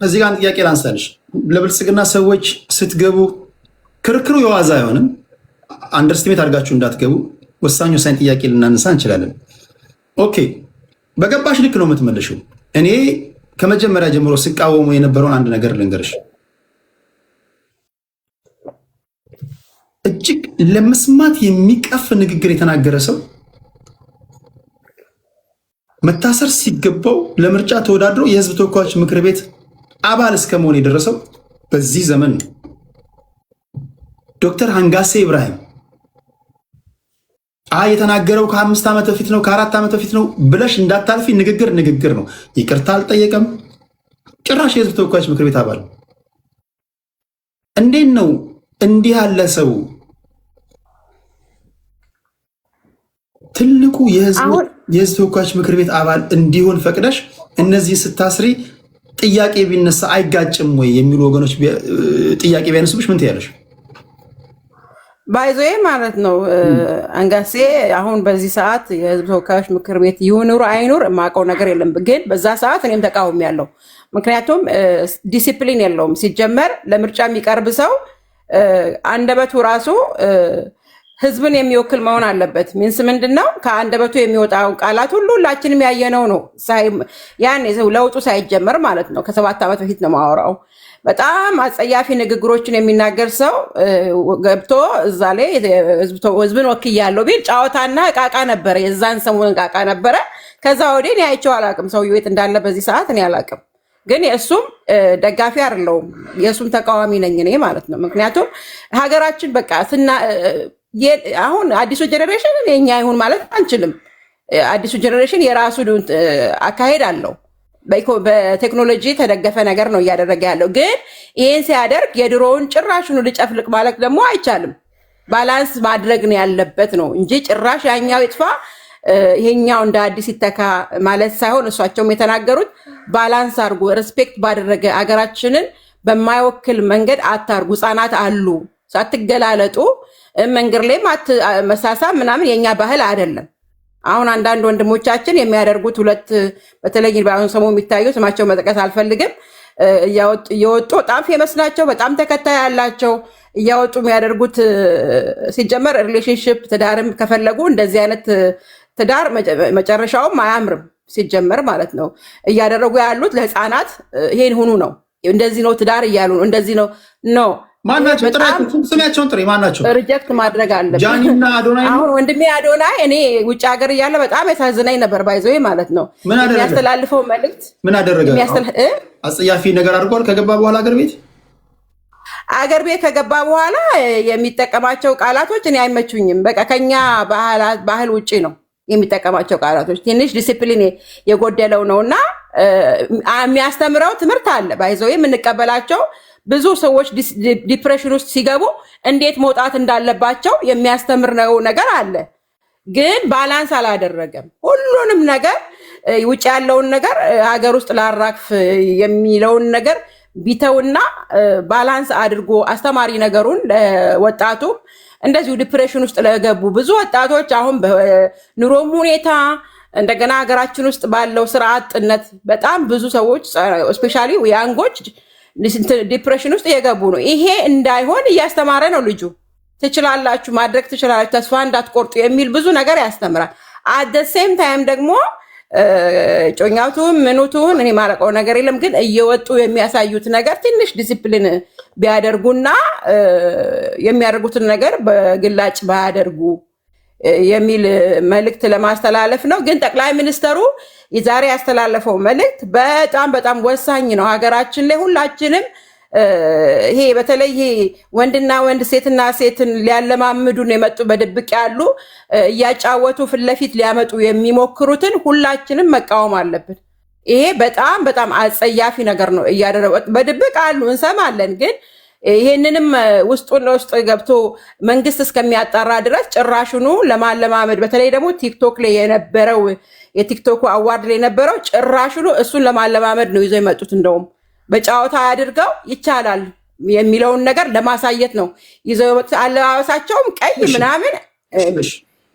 እዚህ ጋር ጥያቄ ላንሳልሽ። ለብልጽግና ሰዎች ስትገቡ ክርክሩ የዋዛ አይሆንም። አንደርስቲሜት አድርጋችሁ እንዳትገቡ። ወሳኝ ጥያቄ ልናነሳ እንችላለን። ኦኬ፣ በገባሽ ልክ ነው የምትመለሽው። እኔ ከመጀመሪያ ጀምሮ ሲቃወሙ የነበረውን አንድ ነገር ልንገርሽ። እጅግ ለመስማት የሚቀፍ ንግግር የተናገረ ሰው መታሰር ሲገባው ለምርጫ ተወዳድሮ የህዝብ ተወካዮች ምክር ቤት አባል እስከመሆን የደረሰው በዚህ ዘመን ነው። ዶክተር አንጋሴ ኢብራሂም የተናገረው ከ5 ዓመት በፊት ነው ከ4 ዓመት በፊት ነው ብለሽ እንዳታልፊ። ንግግር ነው። ይቅርታ አልጠየቀም። ጭራሽ የህዝብ ተወካዮች ምክር ቤት አባል። እንዴት ነው እንዲህ ያለ ሰው ትልቁ የህዝብ ተወካዮች ምክር ቤት አባል እንዲሆን ፈቅደሽ እነዚህ ስታስሪ ጥያቄ ቢነሳ አይጋጭም ወይ የሚሉ ወገኖች ጥያቄ ቢያነሱብሽ ምን ትያለሽ? ባይዞዬ ማለት ነው። አንጋሴ አሁን በዚህ ሰዓት የህዝብ ተወካዮች ምክር ቤት ይኑር አይኑር የማውቀው ነገር የለም። ግን በዛ ሰዓት እኔም ተቃውሜያለሁ። ምክንያቱም ዲሲፕሊን የለውም። ሲጀመር ለምርጫ የሚቀርብ ሰው አንደበቱ ራሱ ህዝብን የሚወክል መሆን አለበት። ሚንስ ምንድነው? ከአንደበቱ የሚወጣው ቃላት ሁሉ ሁላችንም ያየነው ነው። ያኔ ለውጡ ሳይጀመር ማለት ነው። ከ7 ዓመት በፊት ነው ማወራው። በጣም አጸያፊ ንግግሮችን የሚናገር ሰው ገብቶ እዛ ላይ ህዝብን ወክያለሁ ቢል ጨዋታና እቃቃ ነበረ። የዛን ሰሞን እቃቃ ነበረ። ከዛ ወዲህ እኔ አይቼው አላውቅም። ሰውዬው የት እንዳለ በዚህ ሰዓት እኔ አላውቅም። ግን የእሱም ደጋፊ አይደለሁም፣ የእሱም ተቃዋሚ ነኝ እኔ ማለት ነው። ምክንያቱም ሀገራችን በቃ አሁን አዲሱ ጀኔሬሽን የኛ ይሁን ማለት አንችልም። አዲሱ ጀኔሬሽን የራሱ አካሄድ አለው። በቴክኖሎጂ የተደገፈ ነገር ነው እያደረገ ያለው። ግን ይህን ሲያደርግ የድሮውን ጭራሹን ልጨፍልቅ ማለት ደግሞ አይቻልም። ባላንስ ማድረግ ነው ያለበት ነው እንጂ ጭራሽ ያኛው ይጥፋ ይሄኛው እንደ አዲስ ይተካ ማለት ሳይሆን እሷቸውም የተናገሩት ባላንስ አድርጉ፣ ሪስፔክት ባደረገ አገራችንን በማይወክል መንገድ አታርጉ። ህጻናት አሉ፣ ሳትገላለጡ መንገድ ላይ መሳሳ ምናምን የኛ ባህል አይደለም። አሁን አንዳንድ ወንድሞቻችን የሚያደርጉት በተለይ በአሁን ሰሞኑን የሚታዩ ስማቸው መጥቀስ አልፈልግም፣ እየወጡ በጣም ፌመስ ናቸው፣ በጣም ተከታይ ያላቸው እያወጡ የሚያደርጉት ሲጀመር ሪሌሽንሽፕ ትዳርም ከፈለጉ እንደዚህ አይነት ትዳር መጨረሻውም አያምርም ሲጀመር ማለት ነው። እያደረጉ ያሉት ለህፃናት ይሄን ሁኑ ነው፣ እንደዚህ ነው ትዳር እያሉ ነው፣ እንደዚህ ነው ማናቸው? ስሚያቸውን ጥሪ። ማናቸው? ሪጀክት ማድረግ አለብን። ጃኒና አዶናይ። አሁን ወንድሜ አዶናይ እኔ ውጭ ሀገር እያለ በጣም ያሳዝነኝ ነበር። ባይዘዌ ማለት ነው። የሚያስተላልፈው መልእክት ምን አደረገ? አጸያፊ ነገር አድርጓል። ከገባ በኋላ አገር ቤት ከገባ በኋላ የሚጠቀማቸው ቃላቶች እኔ አይመቹኝም። በቃ ከኛ ባህል ውጭ ነው የሚጠቀማቸው ቃላቶች። ትንሽ ዲሲፕሊን የጎደለው ነው እና የሚያስተምረው ትምህርት አለ። ባይዘዌ የምንቀበላቸው ብዙ ሰዎች ዲፕሬሽን ውስጥ ሲገቡ እንዴት መውጣት እንዳለባቸው የሚያስተምር ነገር አለ። ግን ባላንስ አላደረገም። ሁሉንም ነገር ውጭ ያለውን ነገር ሀገር ውስጥ ላራክፍ የሚለውን ነገር ቢተውና ባላንስ አድርጎ አስተማሪ ነገሩን ለወጣቱ እንደዚሁ ዲፕሬሽን ውስጥ ለገቡ ብዙ ወጣቶች አሁን በኑሮም ሁኔታ እንደገና ሀገራችን ውስጥ ባለው ስራ አጥነት በጣም ብዙ ሰዎች ስፔሻሊ ያንጎች ዲፕሬሽን ውስጥ እየገቡ ነው። ይሄ እንዳይሆን እያስተማረ ነው ልጁ። ትችላላችሁ፣ ማድረግ ትችላላችሁ፣ ተስፋ እንዳትቆርጡ የሚል ብዙ ነገር ያስተምራል። አት ዘ ሴም ታይም ደግሞ ጮኛቱን ምኑቱን እኔ ማለቀው ነገር የለም። ግን እየወጡ የሚያሳዩት ነገር ትንሽ ዲሲፕሊን ቢያደርጉና የሚያደርጉትን ነገር በግላጭ ባያደርጉ የሚል መልእክት ለማስተላለፍ ነው። ግን ጠቅላይ ሚኒስተሩ ዛሬ ያስተላለፈው መልእክት በጣም በጣም ወሳኝ ነው። ሀገራችን ላይ ሁላችንም ይሄ በተለይ ወንድና ወንድ ሴትና ሴትን ሊያለማምዱን የመጡ በድብቅ ያሉ እያጫወቱ ፊት ለፊት ሊያመጡ የሚሞክሩትን ሁላችንም መቃወም አለብን። ይሄ በጣም በጣም አጸያፊ ነገር ነው እያደረጉ በድብቅ አሉ፣ እንሰማለን። ግን ይሄንንም ውስጡን ለውስጥ ገብቶ መንግስት እስከሚያጣራ ድረስ ጭራሹኑ ለማለማመድ በተለይ ደግሞ ቲክቶክ ላይ የነበረው የቲክቶክ አዋርድ ላይ የነበረው ጭራሹኑ እሱን ለማለማመድ ነው ይዘው የመጡት። እንደውም በጫወታ አድርገው ይቻላል የሚለውን ነገር ለማሳየት ነው ይዘው የመጡት። አለባበሳቸውም ቀይ ምናምን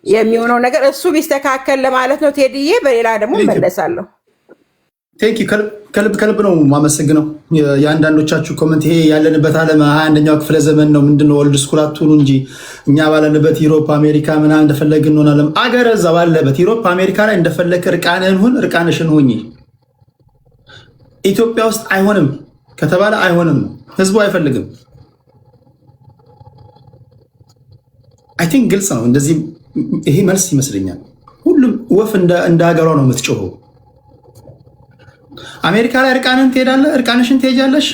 የሚሆነው ነገር እሱ ቢስተካከል ለማለት ነው። ቴዲዬ በሌላ ደግሞ መለሳለሁ። ቴንኪ ከልብ ነው ማመሰግነው። የአንዳንዶቻችሁ ኮመንት ይሄ ያለንበት ዓለም 21ኛው ክፍለ ዘመን ነው፣ ምንድነው ወልድ ስኩል አትሁኑ እንጂ እኛ ባለንበት ዩሮፕ አሜሪካ ምናምን እንደፈለግን እንሆናለን። አገር እዛ ባለበት ዩሮፕ አሜሪካ ላይ እንደፈለግ እርቃንህን ሁን፣ እርቃንሽን ሁኚ። ኢትዮጵያ ውስጥ አይሆንም ከተባለ አይሆንም፣ ህዝቡ አይፈልግም። አይ ቲንክ ግልጽ ነው። እንደዚህ ይሄ መልስ ይመስለኛል። ሁሉም ወፍ እንደ ሀገሯ ነው የምትጮኸው። አሜሪካ ላይ እርቃንን ትሄዳለህ፣ እርቃንሽን ትሄጃለሽ።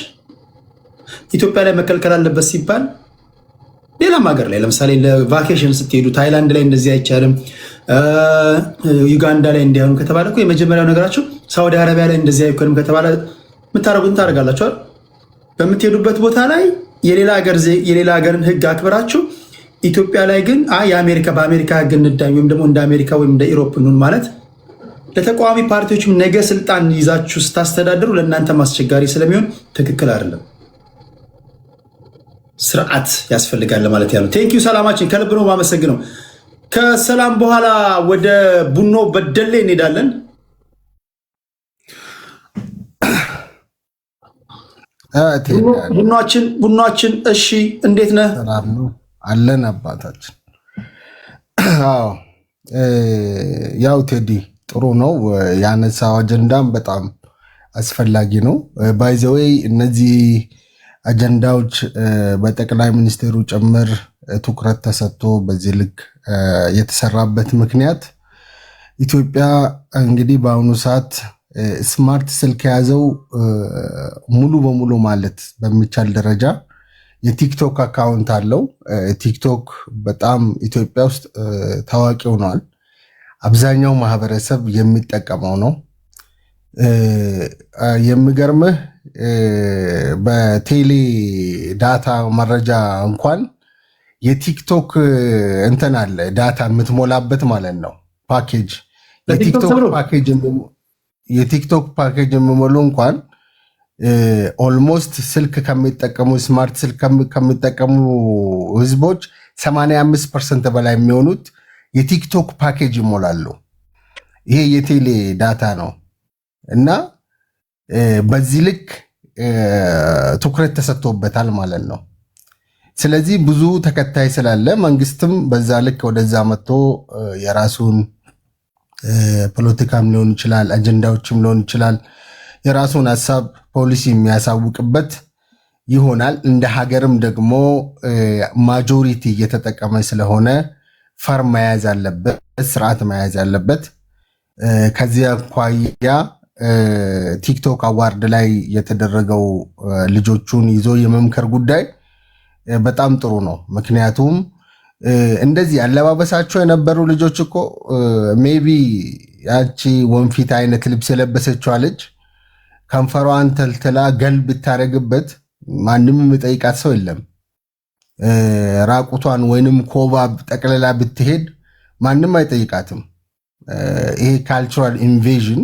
ኢትዮጵያ ላይ መከልከል አለበት ሲባል ሌላም ሀገር ላይ ለምሳሌ ለቫኬሽን ስትሄዱ ታይላንድ ላይ እንደዚህ አይቻልም፣ ዩጋንዳ ላይ እንዲያኑ ከተባለ እኮ የመጀመሪያው ነገራቸው ሳውዲ አረቢያ ላይ እንደዚህ አይኮንም ከተባለ የምታደርጉትን ታደርጋላችኋል። በምትሄዱበት ቦታ ላይ የሌላ ሀገርን ሕግ አክብራችሁ ኢትዮጵያ ላይ ግን በአሜሪካ ሕግ እንዳኝ ወይም ደግሞ እንደ አሜሪካ ወይም እንደ ኢሮፕ ኑን ማለት ለተቃዋሚ ፓርቲዎችም ነገ ስልጣን ይዛችሁ ስታስተዳድሩ ለእናንተ አስቸጋሪ ስለሚሆን ትክክል አይደለም። ስርዓት ያስፈልጋል ማለት ያለው። ቴንኪዩ ሰላማችን ከልብ ነው ማመሰግነው። ከሰላም በኋላ ወደ ቡኖ በደሌ እንሄዳለን። ቡኗችን እሺ፣ እንዴት ነህ? አለን አባታችን። ያው ቴዲ ጥሩ ነው ያነሳው አጀንዳም በጣም አስፈላጊ ነው። ባይዘዌይ እነዚህ አጀንዳዎች በጠቅላይ ሚኒስትሩ ጭምር ትኩረት ተሰጥቶ በዚህ ልክ የተሰራበት ምክንያት ኢትዮጵያ እንግዲህ በአሁኑ ሰዓት ስማርት ስልክ የያዘው ሙሉ በሙሉ ማለት በሚቻል ደረጃ የቲክቶክ አካውንት አለው። ቲክቶክ በጣም ኢትዮጵያ ውስጥ ታዋቂ ሆኗል። አብዛኛው ማህበረሰብ የሚጠቀመው ነው። የሚገርምህ በቴሌ ዳታ መረጃ እንኳን የቲክቶክ እንትን አለ ዳታ የምትሞላበት ማለት ነው ፓኬጅ። የቲክቶክ ፓኬጅ የሚሞሉ እንኳን ኦልሞስት ስልክ ከሚጠቀሙ ስማርት ስልክ ከሚጠቀሙ ህዝቦች 85% በላይ የሚሆኑት የቲክቶክ ፓኬጅ ይሞላሉ። ይሄ የቴሌ ዳታ ነው እና በዚህ ልክ ትኩረት ተሰጥቶበታል ማለት ነው። ስለዚህ ብዙ ተከታይ ስላለ መንግስትም በዛ ልክ ወደዛ መጥቶ የራሱን ፖለቲካም ሊሆን ይችላል፣ አጀንዳዎችም ሊሆን ይችላል፣ የራሱን ሀሳብ ፖሊሲ የሚያሳውቅበት ይሆናል። እንደ ሀገርም ደግሞ ማጆሪቲ እየተጠቀመ ስለሆነ ፈር መያዝ አለበት፣ ስርዓት መያዝ አለበት። ከዚህ አኳያ ቲክቶክ አዋርድ ላይ የተደረገው ልጆቹን ይዞ የመምከር ጉዳይ በጣም ጥሩ ነው። ምክንያቱም እንደዚህ አለባበሳቸው የነበሩ ልጆች እኮ ሜቢ ያቺ ወንፊት አይነት ልብስ የለበሰችዋ ልጅ ከንፈሯን ተልትላ ገል ብታረግበት ማንም የሚጠይቃት ሰው የለም። ራቁቷን ወይንም ኮባ ጠቅልላ ብትሄድ ማንም አይጠይቃትም። ይሄ ካልቸራል ኢንቬዥን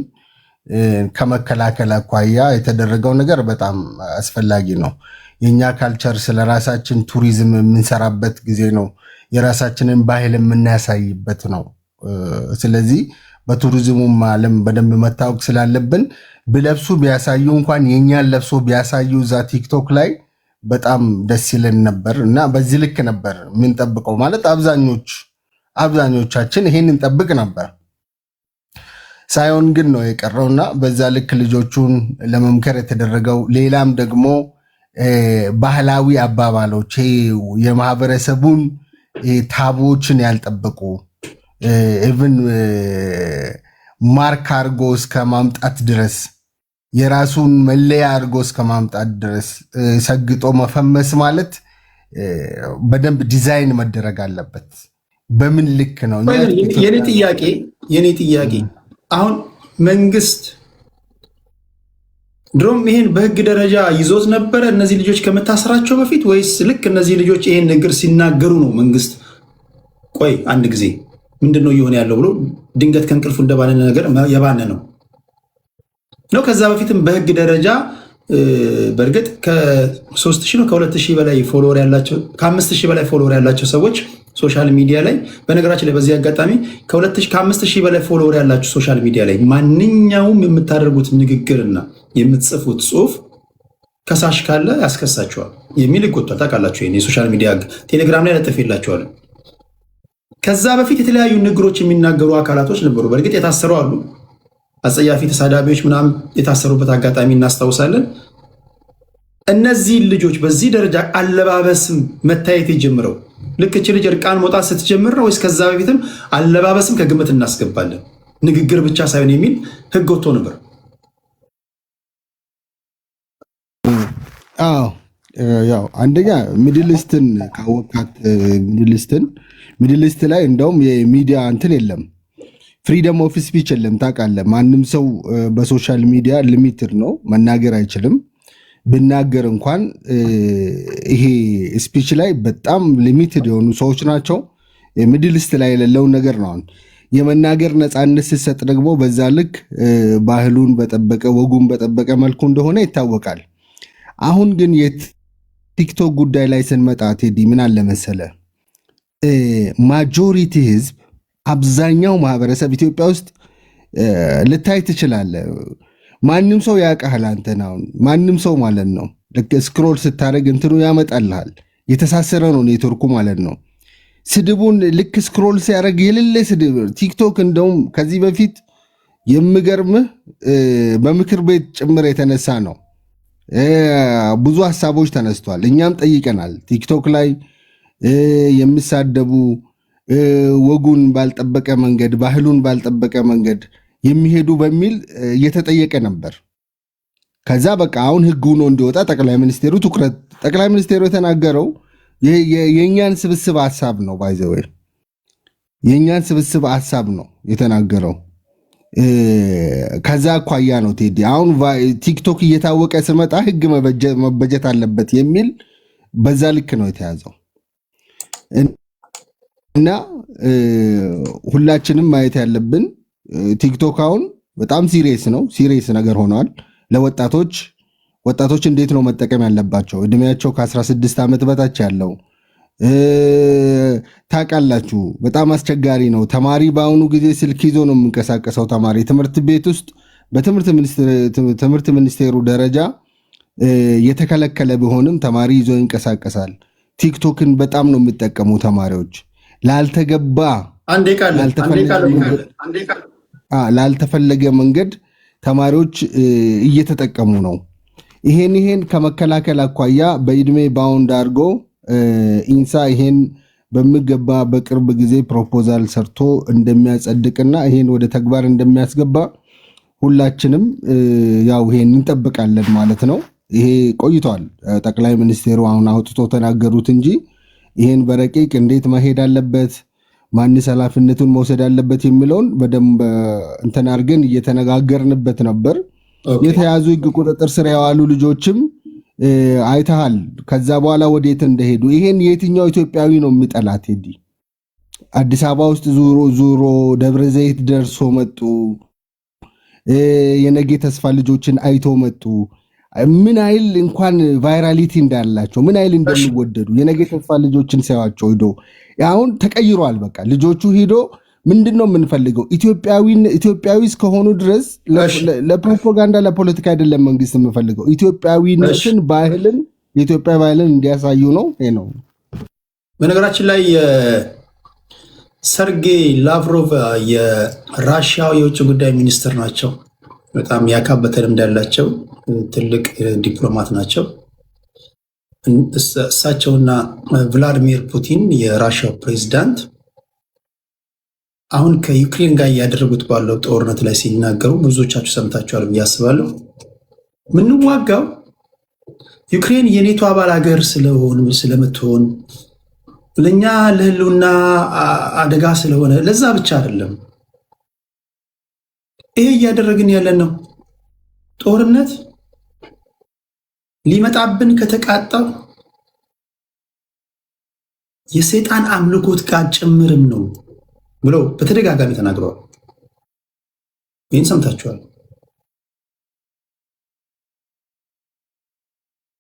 ከመከላከል አኳያ የተደረገው ነገር በጣም አስፈላጊ ነው። የኛ ካልቸር ስለ ራሳችን ቱሪዝም የምንሰራበት ጊዜ ነው። የራሳችንን ባህል የምናሳይበት ነው። ስለዚህ በቱሪዝሙም ዓለም በደንብ መታወቅ ስላለብን ብለብሱ ቢያሳዩ እንኳን የኛን ለብሶ ቢያሳዩ እዛ ቲክቶክ ላይ በጣም ደስ ይለን ነበር እና በዚህ ልክ ነበር የምንጠብቀው። ማለት አብዛኞቻችን ይሄን እንጠብቅ ነበር። ሳይሆን ግን ነው የቀረውና በዛ ልክ ልጆቹን ለመምከር የተደረገው። ሌላም ደግሞ ባህላዊ አባባሎች የማህበረሰቡን ታቦችን ያልጠበቁ ኢቭን ማርክ አርጎ እስከ ማምጣት ድረስ የራሱን መለያ አርጎ እስከ ማምጣት ድረስ ሰግጦ መፈመስ ማለት በደንብ ዲዛይን መደረግ አለበት። በምን ልክ ነው? የኔ ጥያቄ አሁን መንግስት ድሮም ይሄን በህግ ደረጃ ይዞት ነበረ እነዚህ ልጆች ከመታሰራቸው በፊት ወይስ ልክ እነዚህ ልጆች ይሄን ነገር ሲናገሩ ነው መንግስት ቆይ አንድ ጊዜ ምንድነው እየሆነ ያለው ብሎ ድንገት ከእንቅልፉ እንደባነነ ነገር የባነ ነው? ከዛ በፊትም በህግ ደረጃ በእርግጥ ከ3000 ነው ከ2000 በላይ ፎሎወር ያላቸው ከ5000 በላይ ፎሎወር ያላቸው ሰዎች ሶሻል ሚዲያ ላይ በነገራችን ላይ በዚህ አጋጣሚ ከ5000 በላይ ፎሎወር ያላችሁ ሶሻል ሚዲያ ላይ ማንኛውም የምታደርጉት ንግግርና የምትጽፉት ጽሁፍ ከሳሽ ካለ ያስከሳችኋል የሚል ይቆጣል። ታውቃላችሁ? ይሄን የሶሻል ሚዲያ ቴሌግራም ላይ ለጥፌላችኋል። ከዛ በፊት የተለያዩ ንግሮች የሚናገሩ አካላቶች ነበሩ። በእርግጥ የታሰሩ አሉ። አጸያፊ ተሳዳቢዎች ምናምን የታሰሩበት አጋጣሚ እናስታውሳለን። እነዚህ ልጆች በዚህ ደረጃ አለባበስም መታየት የጀምረው ልክ እቺ ልጅ እርቃን መውጣት ስትጀምር ነው ወይስ ከዛ በፊትም አለባበስም ከግምት እናስገባለን? ንግግር ብቻ ሳይሆን የሚል ህግ ወጥቶ ነበር። አዎ ያው አንደኛ ሚድልስትን ካወቃት ሚድልስት ላይ እንደውም የሚዲያ እንትን የለም፣ ፍሪደም ኦፍ ስፒች የለም። ታውቃለህ፣ ማንም ሰው በሶሻል ሚዲያ ሊሚትድ ነው፣ መናገር አይችልም። ብናገር እንኳን ይሄ ስፒች ላይ በጣም ሊሚትድ የሆኑ ሰዎች ናቸው። ሚድልስት ላይ የሌለውን ነገር ነው። የመናገር ነፃነት ስትሰጥ ደግሞ በዛ ልክ ባህሉን በጠበቀ ወጉን በጠበቀ መልኩ እንደሆነ ይታወቃል። አሁን ግን የቲክቶክ ጉዳይ ላይ ስንመጣ ቴዲ ምን አለ መሰለ፣ ማጆሪቲ ህዝብ አብዛኛው ማህበረሰብ ኢትዮጵያ ውስጥ ልታይ ትችላለህ። ማንም ሰው ያውቃል አንተን። አሁን ማንም ሰው ማለት ነው ልክ ስክሮል ስታደርግ እንትኑ ያመጣልሃል። የተሳሰረ ነው ኔትወርኩ ማለት ነው። ስድቡን ልክ ስክሮል ሲያደርግ የሌለ ስድብ ቲክቶክ። እንደውም ከዚህ በፊት የምገርምህ በምክር ቤት ጭምር የተነሳ ነው ብዙ ሀሳቦች ተነስቷል። እኛም ጠይቀናል። ቲክቶክ ላይ የሚሳደቡ ወጉን ባልጠበቀ መንገድ ባህሉን ባልጠበቀ መንገድ የሚሄዱ በሚል እየተጠየቀ ነበር። ከዛ በቃ አሁን ህግ ሆኖ እንዲወጣ ጠቅላይ ሚኒስቴሩ የተናገረው የእኛን ስብስብ ሀሳብ ነው። ባይዘወይ የእኛን ስብስብ ሀሳብ ነው የተናገረው። ከዛ አኳያ ነው ቴዲ አሁን ቲክቶክ እየታወቀ ስመጣ ህግ መበጀት አለበት የሚል በዛ ልክ ነው የተያዘው። እና ሁላችንም ማየት ያለብን ቲክቶክ አሁን በጣም ሲሪየስ ነገር ሆኗል። ወጣቶች እንዴት ነው መጠቀም ያለባቸው? እድሜያቸው ከ16 ዓመት በታች ያለው ታውቃላችሁ፣ በጣም አስቸጋሪ ነው። ተማሪ በአሁኑ ጊዜ ስልክ ይዞ ነው የሚንቀሳቀሰው። ተማሪ ትምህርት ቤት ውስጥ በትምህርት ሚኒስቴሩ ደረጃ የተከለከለ ቢሆንም ተማሪ ይዞ ይንቀሳቀሳል። ቲክቶክን በጣም ነው የሚጠቀሙ ተማሪዎች። ላልተፈለገ መንገድ ተማሪዎች እየተጠቀሙ ነው። ይሄን ከመከላከል አኳያ በእድሜ ባውንድ አድርጎ ኢንሳ ይሄን በሚገባ በቅርብ ጊዜ ፕሮፖዛል ሰርቶ እንደሚያጸድቅና ይሄን ወደ ተግባር እንደሚያስገባ ሁላችንም ያው ይሄን እንጠብቃለን ማለት ነው። ይሄ ቆይቷል። ጠቅላይ ሚኒስቴሩ አሁን አውጥቶ ተናገሩት እንጂ ይሄን በረቂቅ እንዴት መሄድ አለበት፣ ማንስ ኃላፊነቱን መውሰድ አለበት የሚለውን በደንብ እንትን አድርገን እየተነጋገርንበት ነበር። የተያዙ ህግ ቁጥጥር ስር የዋሉ ልጆችም አይተሃል። ከዛ በኋላ ወዴት እንደሄዱ። ይሄን የትኛው ኢትዮጵያዊ ነው የሚጠላት? ሄዲ አዲስ አበባ ውስጥ ዙሮ ደብረ ዘይት ደርሶ መጡ። የነገ ተስፋ ልጆችን አይቶ መጡ። ምን አይል እንኳን ቫይራሊቲ እንዳላቸው ምን አይል እንደሚወደዱ የነገ ተስፋ ልጆችን ሳያቸው ሂዶ አሁን ተቀይሯል። በቃ ልጆቹ ሂዶ ምንድነው የምንፈልገው? ኢትዮጵያዊ እስከሆኑ ድረስ ለፕሮፓጋንዳ ለፖለቲካ አይደለም መንግስት የምፈልገው። ኢትዮጵያዊነትን ባህልን የኢትዮጵያ ባህልን እንዲያሳዩ ነው። ይሄ ነው። በነገራችን ላይ ሰርጌይ ላቭሮቭ የራሽያው የውጭ ጉዳይ ሚኒስትር ናቸው። በጣም ያካበተ ልምድ ያላቸው ትልቅ ዲፕሎማት ናቸው። እሳቸውና ቭላዲሚር ፑቲን የራሽያው ፕሬዚዳንት አሁን ከዩክሬን ጋር እያደረጉት ባለው ጦርነት ላይ ሲናገሩ ብዙዎቻችሁ ሰምታችኋል ብዬ አስባለሁ። ምንዋጋው ዩክሬን የኔቶ አባል ሀገር ስለምትሆን ለእኛ ለህልውና አደጋ ስለሆነ ለዛ ብቻ አይደለም ይሄ እያደረግን ያለን ነው። ጦርነት ሊመጣብን ከተቃጣው የሰይጣን አምልኮት ጋር ጭምርም ነው ብለው በተደጋጋሚ ተናግረዋል። ይህን ሰምታችኋል።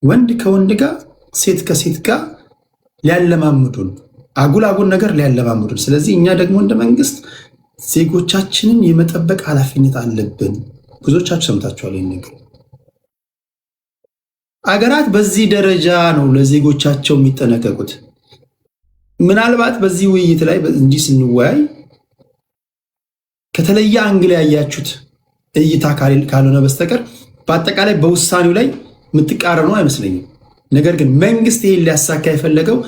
ወንድ ከወንድ ጋር ሴት ከሴት ጋር ሊያለማምዱን አጉል ነገር ሊያለማምዱን። ስለዚህ እኛ ደግሞ እንደ መንግስት ዜጎቻችንን የመጠበቅ ኃላፊነት አለብን። ብዙዎቻችሁ ሰምታችኋል ይህን ነገር። አገራት በዚህ ደረጃ ነው ለዜጎቻቸው የሚጠነቀቁት። ምናልባት በዚህ ውይይት ላይ እንዲህ ስንወያይ ከተለየ አንግል ያያችሁት እይታ ካልሆነ በስተቀር በአጠቃላይ በውሳኔው ላይ የምትቃረኑ አይመስለኝም። ነገር ግን መንግስት ይሄን ሊያሳካ የፈለገው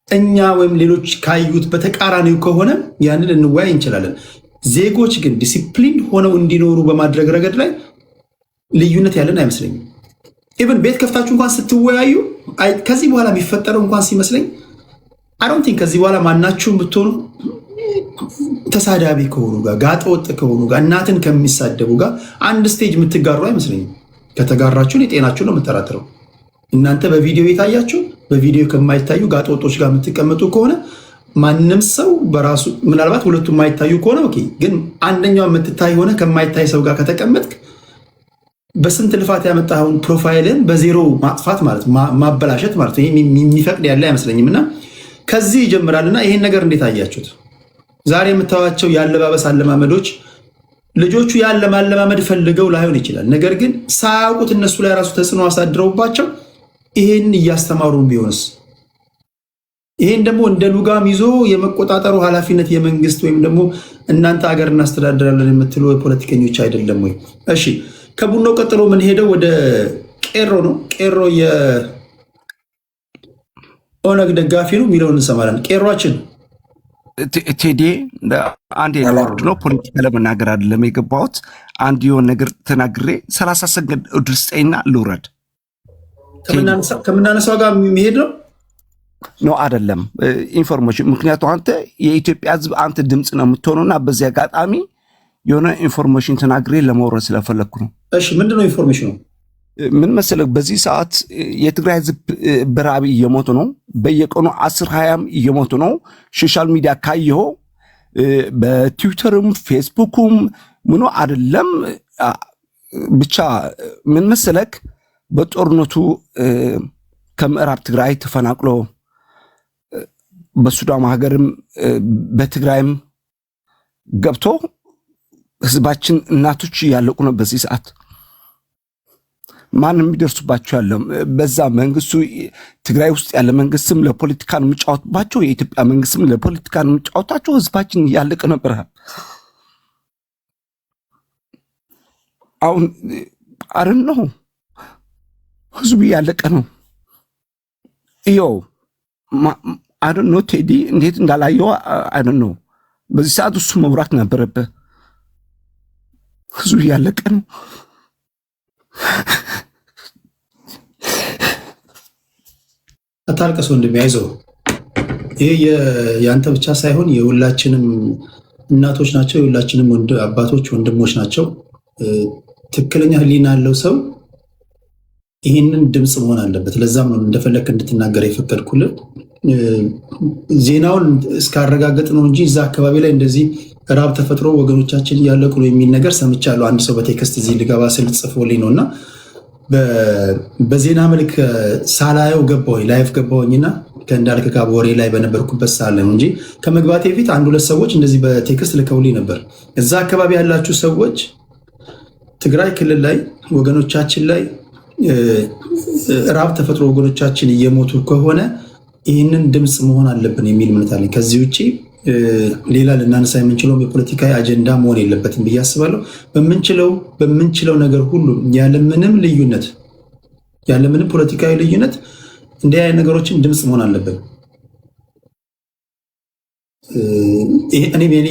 እኛ ወይም ሌሎች ካዩት በተቃራኒው ከሆነ ያንን እንወያይ እንችላለን። ዜጎች ግን ዲሲፕሊን ሆነው እንዲኖሩ በማድረግ ረገድ ላይ ልዩነት ያለን አይመስለኝም። ኢቨን ቤት ከፍታችሁ እንኳን ስትወያዩ ከዚህ በኋላ የሚፈጠረው እንኳን ሲመስለኝ አይ ከዚህ በኋላ ማናችሁም ብትሆኑ ተሳዳቢ ከሆኑ ጋር ጋጠ ወጥ ከሆኑ ጋር እናትን ከሚሳደቡ ጋር አንድ ስቴጅ የምትጋሩ አይመስለኝም። ከተጋራችሁን የጤናችሁን ነው የምጠራጥረው። እናንተ በቪዲዮ የታያችሁ በቪዲዮ ከማይታዩ ጋጠ ወጦች ጋር የምትቀመጡ ከሆነ ማንም ሰው በራሱ ምናልባት ሁለቱም የማይታዩ ከሆነ ኦኬ፣ ግን አንደኛው የምትታይ ሆነ ከማይታይ ሰው ጋር ከተቀመጥክ በስንት ልፋት ያመጣኸውን ፕሮፋይልን በዜሮ ማጥፋት ማለት ማበላሸት ማለት ይሄ የሚፈቅድ ያለ አይመስለኝም። እና ከዚህ ይጀምራልና ይሄን ነገር እንዴት አያችሁት? ዛሬ የምታዩዋቸው የአለባበስ አለማመዶች ልጆቹ ያለ ማለማመድ ፈልገው ላይሆን ይችላል። ነገር ግን ሳያውቁት እነሱ ላይ ራሱ ተጽዕኖ አሳድረውባቸው ይሄን እያስተማሩ ቢሆንስ? ይሄን ደግሞ እንደ ሉጋም ይዞ የመቆጣጠሩ ኃላፊነት የመንግስት ወይም ደግሞ እናንተ ሀገር እናስተዳድራለን የምትሉ የፖለቲከኞች አይደለም ወይ? እሺ ከቡኖ ቀጥሎ ምን ሄደው ወደ ቄሮ ነው። ቄሮ የኦነግ ደጋፊ ነው የሚለውን እንሰማለን። ቄሮችን ቴዲ አንድ የወርድ ነው ፖለቲካ ለመናገር አይደለም የገባሁት። አንድ የሆነ ነገር ተናግሬ 30 ሰገድ እድል ስጠኝና ልውረድ። ከምናነሳው ጋር የሚሄድ ነው ነው አይደለም ኢንፎርሜሽን። ምክንያቱም አንተ የኢትዮጵያ ሕዝብ አንተ ድምፅ ነው የምትሆነውና በዚህ አጋጣሚ የሆነ ኢንፎርሜሽን ተናግሬ ለመውረድ ስለፈለኩ ነው። እሺ ምንድነው ኢንፎርሜሽኑ? ምን መሰለህ፣ በዚህ ሰዓት የትግራይ ሕዝብ በራብ እየሞቱ ነው። በየቀኑ 10-20 እየሞቱ ነው። ሶሻል ሚዲያ ካየኸው በትዊተርም ፌስቡክም ምኑ አይደለም ብቻ ምን መሰለህ፣ በጦርነቱ ከምዕራብ ትግራይ ተፈናቅሎ በሱዳን ሀገርም በትግራይም ገብቶ ህዝባችን እናቶች እያለቁ ነው። በዚህ ሰዓት ማንም የሚደርሱባቸው ያለም በዛ መንግስቱ ትግራይ ውስጥ ያለ መንግስትም ለፖለቲካ ነው የሚጫወትባቸው፣ የኢትዮጵያ መንግስትም ለፖለቲካ ነው የሚጫወታቸው። ህዝባችን እያለቀ ነበር። አሁን አረን ነው ህዝቡ እያለቀ ነው። ይኸው አረን ነው ቴዲ እንዴት እንዳላየው አረን ነው። በዚህ ሰዓት እሱ መብራት ነበረበት። ህዝቡ እያለቀ ነው። አታልቀስ ወንድሜ፣ አይዞህ። ይሄ የአንተ ብቻ ሳይሆን የሁላችንም እናቶች ናቸው፣ የሁላችንም አባቶች ወንድሞች ናቸው። ትክክለኛ ህሊና ያለው ሰው ይህንን ድምፅ መሆን አለበት። ለዛም ነው እንደፈለክ እንድትናገር የፈቀድኩልን። ዜናውን እስካረጋገጥ ነው እንጂ እዛ አካባቢ ላይ እንደዚህ ራብ ተፈጥሮ ወገኖቻችን እያለቁ ነው የሚል ነገር ሰምቻለሁ። አንድ ሰው በቴክስት እዚህ ልገባ ስል ጽፎልኝ ነው እና በዜና መልክ ሳላየው ገባሁኝ፣ ላይፍ ገባሁኝና ከእንዳልክ ጋር ወሬ ላይ በነበርኩበት ሳለ ነው እንጂ ከመግባቴ በፊት አንድ ሁለት ሰዎች እንደዚህ በቴክስት ልከውልኝ ነበር። እዛ አካባቢ ያላችሁ ሰዎች ትግራይ ክልል ላይ ወገኖቻችን ላይ ራብ ተፈጥሮ ወገኖቻችን እየሞቱ ከሆነ ይህንን ድምፅ መሆን አለብን የሚል እምነት አለኝ። ከዚህ ውጭ ሌላ ልናነሳ የምንችለው የፖለቲካዊ አጀንዳ መሆን የለበትም ብዬ አስባለሁ። በምንችለው ነገር ሁሉ ያለምንም ልዩነት ያለምንም ፖለቲካዊ ልዩነት እንዲህ አይነት ነገሮችን ድምፅ መሆን አለብን።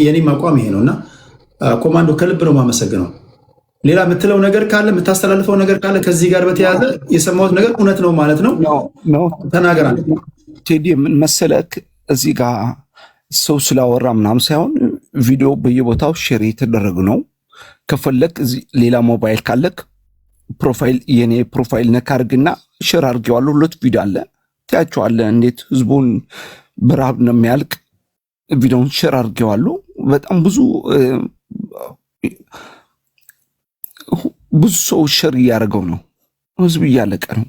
የኔም አቋም ይሄ ነው እና ኮማንዶ ከልብ ነው የማመሰግነው። ሌላ የምትለው ነገር ካለ የምታስተላልፈው ነገር ካለ ከዚህ ጋር በተያያዘ የሰማሁት ነገር እውነት ነው ማለት ነው? ተናገር። ቴዲ ምን መሰለክ፣ እዚህ ጋር ሰው ስላወራ ምናምን ሳይሆን ቪዲዮ በየቦታው ሼር የተደረገ ነው። ከፈለክ ሌላ ሞባይል ካለክ ፕሮፋይል የኔ ፕሮፋይል ነካ አድርግና ሼር አድርጌዋለሁ። ሁለት ቪዲዮ አለ ታያቸዋለህ፣ እንዴት ህዝቡን በረሃብ ነው የሚያልቅ። ቪዲዮውን ሼር አድርጌዋለሁ። በጣም ብዙ ሰው ሼር እያደረገው ነው። ህዝብ እያለቀ ነው።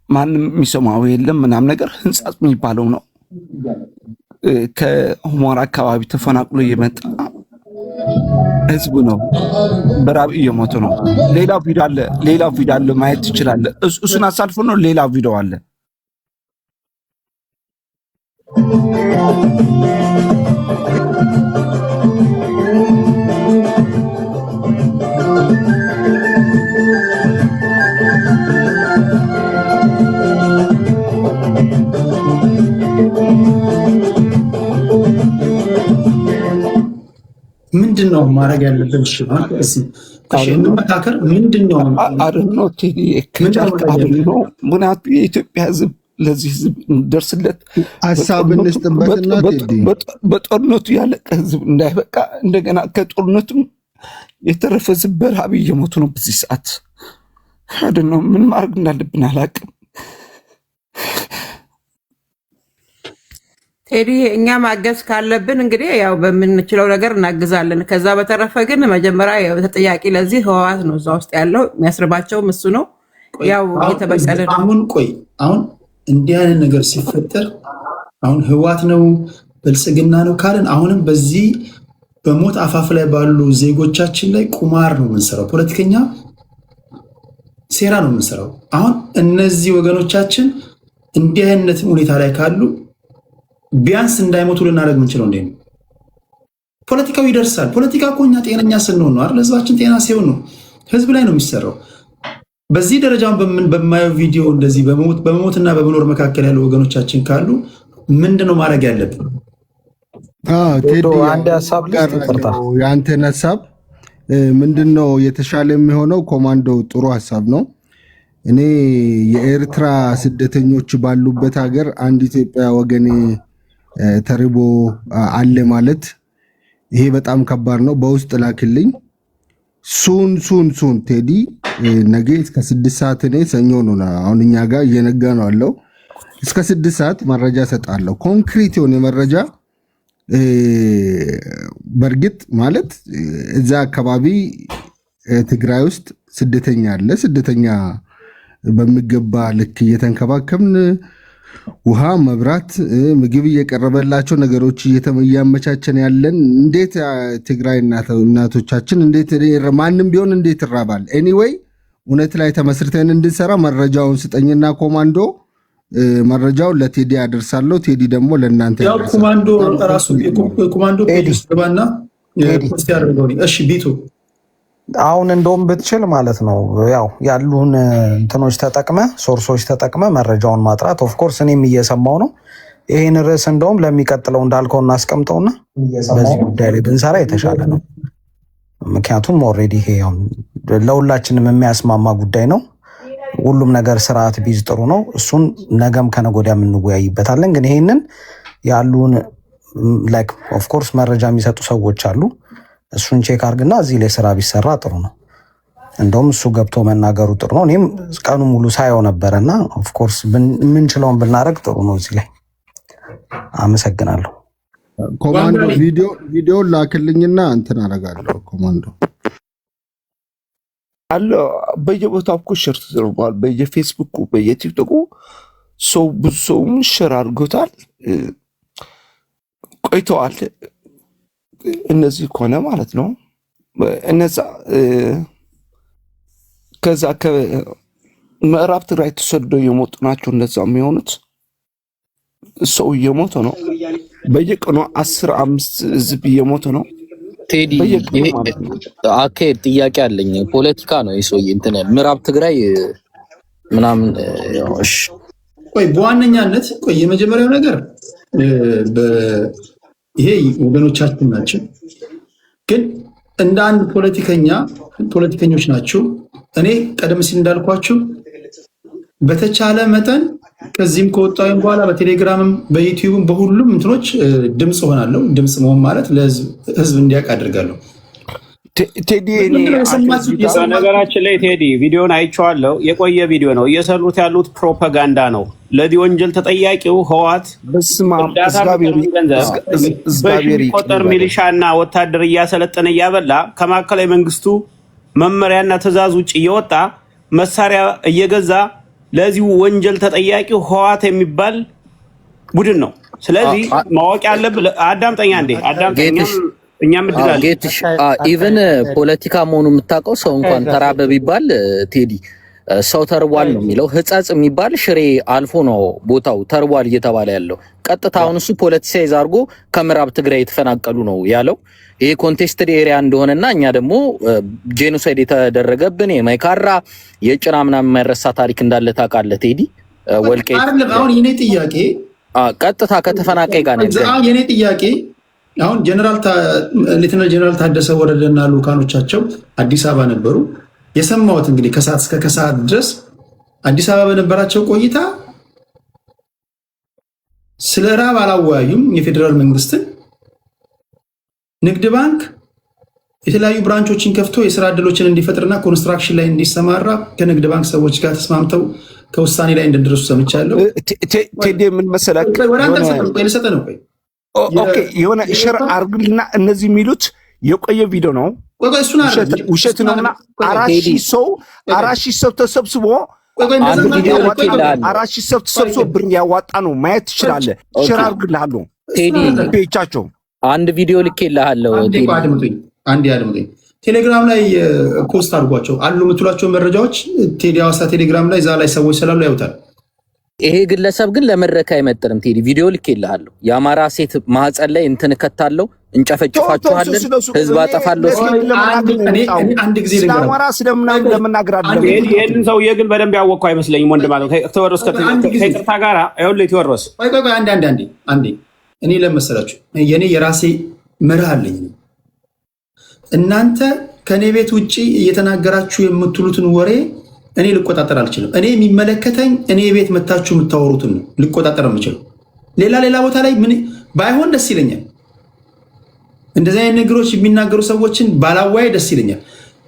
ማንም የሚሰማው የለም ምናምን ነገር። ህንጻጽ የሚባለው ነው ከሁመራ አካባቢ ተፈናቅሎ የመጣ ህዝብ ነው። በራብ እየሞተ ነው። ሌላ ቪዲዮ አለ ማየት ትችላለህ። እሱን አሳልፎ ነው ሌላ ቪዲዮ አለ። ምንድነው ማድረግ ያለብን? እሺ እንመካከር። ምንድነው አድኖ ቴዲ ከጫልክ አድኖ ምናቱ የኢትዮጵያ ህዝብ ለዚህ ህዝብ እንደርስለት ሀሳብ እንስጥበትና በጦርነቱ ያለቀ ህዝብ እንዳይበቃ እንደገና ከጦርነቱም የተረፈ ህዝብ በረሃብ እየሞቱ ነው በዚህ ሰዓት። አድኖ ምን ማድረግ እንዳለብን አላውቅም። ቴዲ እኛ ማገዝ ካለብን እንግዲህ ያው በምንችለው ነገር እናግዛለን። ከዛ በተረፈ ግን መጀመሪያ ተጠያቂ ለዚህ ህወሓት ነው፣ እዛ ውስጥ ያለው የሚያስርባቸውም እሱ ነው። ያው እየተበቀለ ነው። አሁን እንዲህ አይነት ነገር ሲፈጠር አሁን ህወሓት ነው ብልጽግና ነው ካልን አሁንም በዚህ በሞት አፋፍ ላይ ባሉ ዜጎቻችን ላይ ቁማር ነው የምንሰራው፣ ፖለቲከኛ ሴራ ነው የምንሰራው። አሁን እነዚህ ወገኖቻችን እንዲህ አይነት ሁኔታ ላይ ካሉ ቢያንስ እንዳይሞቱ ልናደርግ ምንችለው እንዴ ነው? ፖለቲካው ይደርሳል። ፖለቲካ እኮ እኛ ጤነኛ ስንሆን ነው አይደል? ህዝባችን ጤና ሲሆን ነው ህዝብ ላይ ነው የሚሰራው። በዚህ ደረጃውን በማየው ቪዲዮ እንደዚህ በመሞትና በመኖር መካከል ያሉ ወገኖቻችን ካሉ ምንድነው ማድረግ ያለብን? አንድ ሀሳብ የአንተን ሀሳብ ምንድነው የተሻለ የሚሆነው? ኮማንዶ ጥሩ ሀሳብ ነው። እኔ የኤርትራ ስደተኞች ባሉበት ሀገር አንድ ኢትዮጵያ ወገኔ ተርቦ አለ ማለት ይሄ በጣም ከባድ ነው። በውስጥ ላክልኝ። ሱን ቴዲ ነገ እስከ 6 ሰዓት እኔ ሰኞ ነው አሁን እኛ ጋር እየነጋ ነው አለው። እስከ 6 ሰዓት መረጃ ሰጣለሁ። ኮንክሪት የሆነ መረጃ በእርግጥ ማለት እዛ አካባቢ ትግራይ ውስጥ ስደተኛ አለ። ስደተኛ በሚገባ ልክ እየተንከባከብን ውሃ፣ መብራት፣ ምግብ እየቀረበላቸው ነገሮች እያመቻቸን ያለን እንዴት ትግራይ እናቶቻችን እንዴት ማንም ቢሆን እንዴት ይራባል? ኤኒዌይ እውነት ላይ ተመስርተን እንድንሰራ መረጃውን ስጠኝና ኮማንዶ መረጃውን ለቴዲ አደርሳለሁ። ቴዲ ደግሞ ለእናንተ ኮማንዶ ራሱ ኮማንዶ ገባና ፖስት ያደርገው። እሺ ቢቱ አሁን እንደውም ብትችል ማለት ነው ያው ያሉን እንትኖች ተጠቅመ ሶርሶች ተጠቅመ መረጃውን ማጥራት። ኦፍኮርስ እኔም እየሰማው ነው። ይህን ርዕስ እንደውም ለሚቀጥለው እንዳልከው እናስቀምጠውና በዚህ ጉዳይ ላይ ብንሰራ የተሻለ ነው። ምክንያቱም ኦልሬዲ ይሄ ለሁላችንም የሚያስማማ ጉዳይ ነው። ሁሉም ነገር ስርዓት ቢዝ ጥሩ ነው። እሱን ነገም ከነገ ወዲያ የምንወያይበታለን። ግን ይሄንን ያሉን ላይክ ኦፍኮርስ መረጃ የሚሰጡ ሰዎች አሉ። እሱን ቼክ አድርግና እዚህ ላይ ስራ ቢሰራ ጥሩ ነው። እንደውም እሱ ገብቶ መናገሩ ጥሩ ነው። እኔም ቀኑ ሙሉ ሳየው ነበረና ኦፍኮርስ የምንችለውን ብናደርግ ጥሩ ነው። እዚህ ላይ አመሰግናለሁ። ኮማንዶ ቪዲዮ ላክልኝና እንትን አደርጋለሁ። ኮማንዶ አለ በየቦታው እኮ ሸር ተደርጓል። በየፌስቡኩ በየቲክቶኩ ሰው ብዙ ሰውም ሸር አድርጎታል። ቆይተዋል። እነዚህ ከሆነ ማለት ነው እነዛ ከዛ ከምዕራብ ትግራይ ተሰደው የሞቱ ናቸው። እነዛ የሚሆኑት ሰው እየሞተ ነው በየቀኑ 15 ህዝብ እየሞተ ነው። ቴዲ አካሄድ ጥያቄ አለኝ። ፖለቲካ ነው የሰውዬ እንትን ምዕራብ ትግራይ ምናምን። እሺ ቆይ በዋነኛነት የመጀመሪያው ነገር ይሄ ወገኖቻችን ናቸው። ግን እንደ አንድ ፖለቲከኞች ናቸው። እኔ ቀደም ሲል እንዳልኳችሁ በተቻለ መጠን ከዚህም ከወጣሁኝ በኋላ በቴሌግራምም በዩቲዩብም በሁሉም እንትኖች ድምፅ ሆናለሁ። ድምፅ መሆን ማለት ለህዝብ እንዲያውቅ አድርጋለሁ። ነገራችን ላይ ቴዲ ቪዲዮን አይቼዋለሁ። የቆየ ቪዲዮ ነው። እየሰሩት ያሉት ፕሮፓጋንዳ ነው። ለዚህ ወንጀል ተጠያቂው ህወሓት በሚቆጠር ሚሊሻና ወታደር እያሰለጠነ እያበላ ከማዕከላዊ መንግስቱ መመሪያና ትዕዛዝ ውጭ እየወጣ መሳሪያ እየገዛ ለዚሁ ወንጀል ተጠያቂው ህወሓት የሚባል ቡድን ነው። ስለዚህ ማወቅ ያለብህ አዳምጠኛ እንዴ አዳምጠኛ እኛም እድላለን ኢቨን ፖለቲካ መሆኑ የምታውቀው ሰው እንኳን ተራበ ቢባል ቴዲ ሰው ተርቧል ነው የሚለው። ህጻጽ የሚባል ሽሬ አልፎ ነው ቦታው ተርቧል እየተባለ ያለው። ቀጥታ አሁን እሱ ፖለቲሳይዝ አድርጎ ከምዕራብ ትግራይ የተፈናቀሉ ነው ያለው። ይሄ ኮንቴስትድ ኤሪያ እንደሆነና እኛ ደግሞ ጄኖሳይድ የተደረገብን የማይካራ የጭና ምናምን የማይረሳ ታሪክ እንዳለ ታውቃለህ ቴዲ። ወልቃይት አሁን የኔ ጥያቄ ቀጥታ ከተፈናቃይ ጋር ነው። የኔ ጥያቄ አሁን ሌተናል ጀነራል ታደሰ ወረደና ልኡካኖቻቸው አዲስ አበባ ነበሩ። የሰማሁት እንግዲህ ከሰዓት እስከ ከሰዓት ድረስ አዲስ አበባ በነበራቸው ቆይታ ስለ ራብ አላወያዩም። የፌዴራል መንግስትን ንግድ ባንክ የተለያዩ ብራንቾችን ከፍቶ የስራ ዕድሎችን እንዲፈጥርና ኮንስትራክሽን ላይ እንዲሰማራ ከንግድ ባንክ ሰዎች ጋር ተስማምተው ከውሳኔ ላይ እንደደረሱ ሰምቻለሁ። ቴዲ ምን መሰለህ የሆነ ሸር አርግልና እነዚህ የሚሉት የቆየ ቪዲዮ ነው፣ ውሸት ነውና 4,000 ሰው ተሰብስቦ 4,000 ሰው ተሰብስቦ ብር ያዋጣ ነው ማየት ትችላለህ። ሸር አርግልሃለሁ ፔጃቸው አንድ ቪዲዮ ልኬልሃለሁ። አንድ ያድምጡኝ። ቴሌግራም ላይ ፖስት አድርጓቸው አሉ የምትሏቸው መረጃዎች ቴዲ ሐዋሳ ቴሌግራም ላይ እዛ ላይ ሰዎች ስላሉ ያዩታል። ይሄ ግለሰብ ግን ለመድረክ አይመጥንም። ቴዲ ቪዲዮ ልኬልሃለሁ። የአማራ ሴት ማህፀን ላይ እንትን እከታለሁ፣ እንጨፈጭፋችኋለን፣ ህዝብ አጠፋለሁ ሲል አንድ ጊዜ ለአማራ ስለምናምን ለምናግራለን። ይሄንን ሰውዬ ግን በደንብ ያወቅኩ አይመስለኝም። ወንድም አለው ተወረስ ከይቅርታ ጋራ ይኸውልህ ተወረስ አንዴ እኔ ለመሰላችሁ የኔ የራሴ መርህ አለኝ። እናንተ ከኔ ቤት ውጪ እየተናገራችሁ የምትሉትን ወሬ እኔ ልቆጣጠር አልችልም። እኔ የሚመለከተኝ እኔ ቤት መታችሁ የምታወሩትን ነው ልቆጣጠር የምችለው። ሌላ ቦታ ላይ ምን ባይሆን ደስ ይለኛል። እንደዚህ አይነት ነገሮች የሚናገሩ ሰዎችን ባላዋይ ደስ ይለኛል።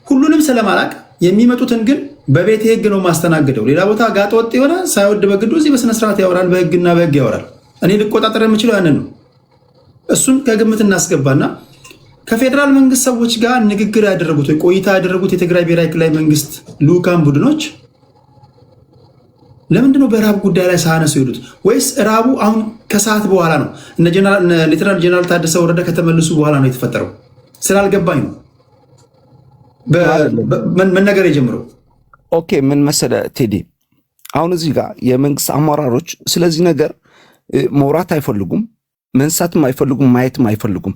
ሁሉንም ስለማላቅ የሚመጡትን ግን በቤት ህግ ነው ማስተናገደው። ሌላ ቦታ ጋጠ ወጥ የሆነ ሳይወድ በግዱ እዚህ በስነስርዓት ያወራል፣ በህግና በህግ ያወራል። እኔ ልቆጣጠር የምችለው ያንን ነው። እሱን ከግምት እናስገባና ከፌዴራል መንግስት ሰዎች ጋር ንግግር ያደረጉት ወይ ቆይታ ያደረጉት የትግራይ ብሔራዊ ክልላዊ መንግስት ልኡካን ቡድኖች ለምንድነው በረሃብ ጉዳይ ላይ ሳያነሱ ሄዱት? ወይስ ረሃቡ አሁን ከሰዓት በኋላ ነው ሌተናል ጀነራል ታደሰ ወረደ ከተመለሱ በኋላ ነው የተፈጠረው? ስላልገባኝ ነው መነገር የጀምረው። ኦኬ ምን መሰለ ቴዲ፣ አሁን እዚህ ጋር የመንግስት አመራሮች ስለዚህ ነገር መውራት አይፈልጉም፣ መንሳትም አይፈልጉም፣ ማየትም አይፈልጉም።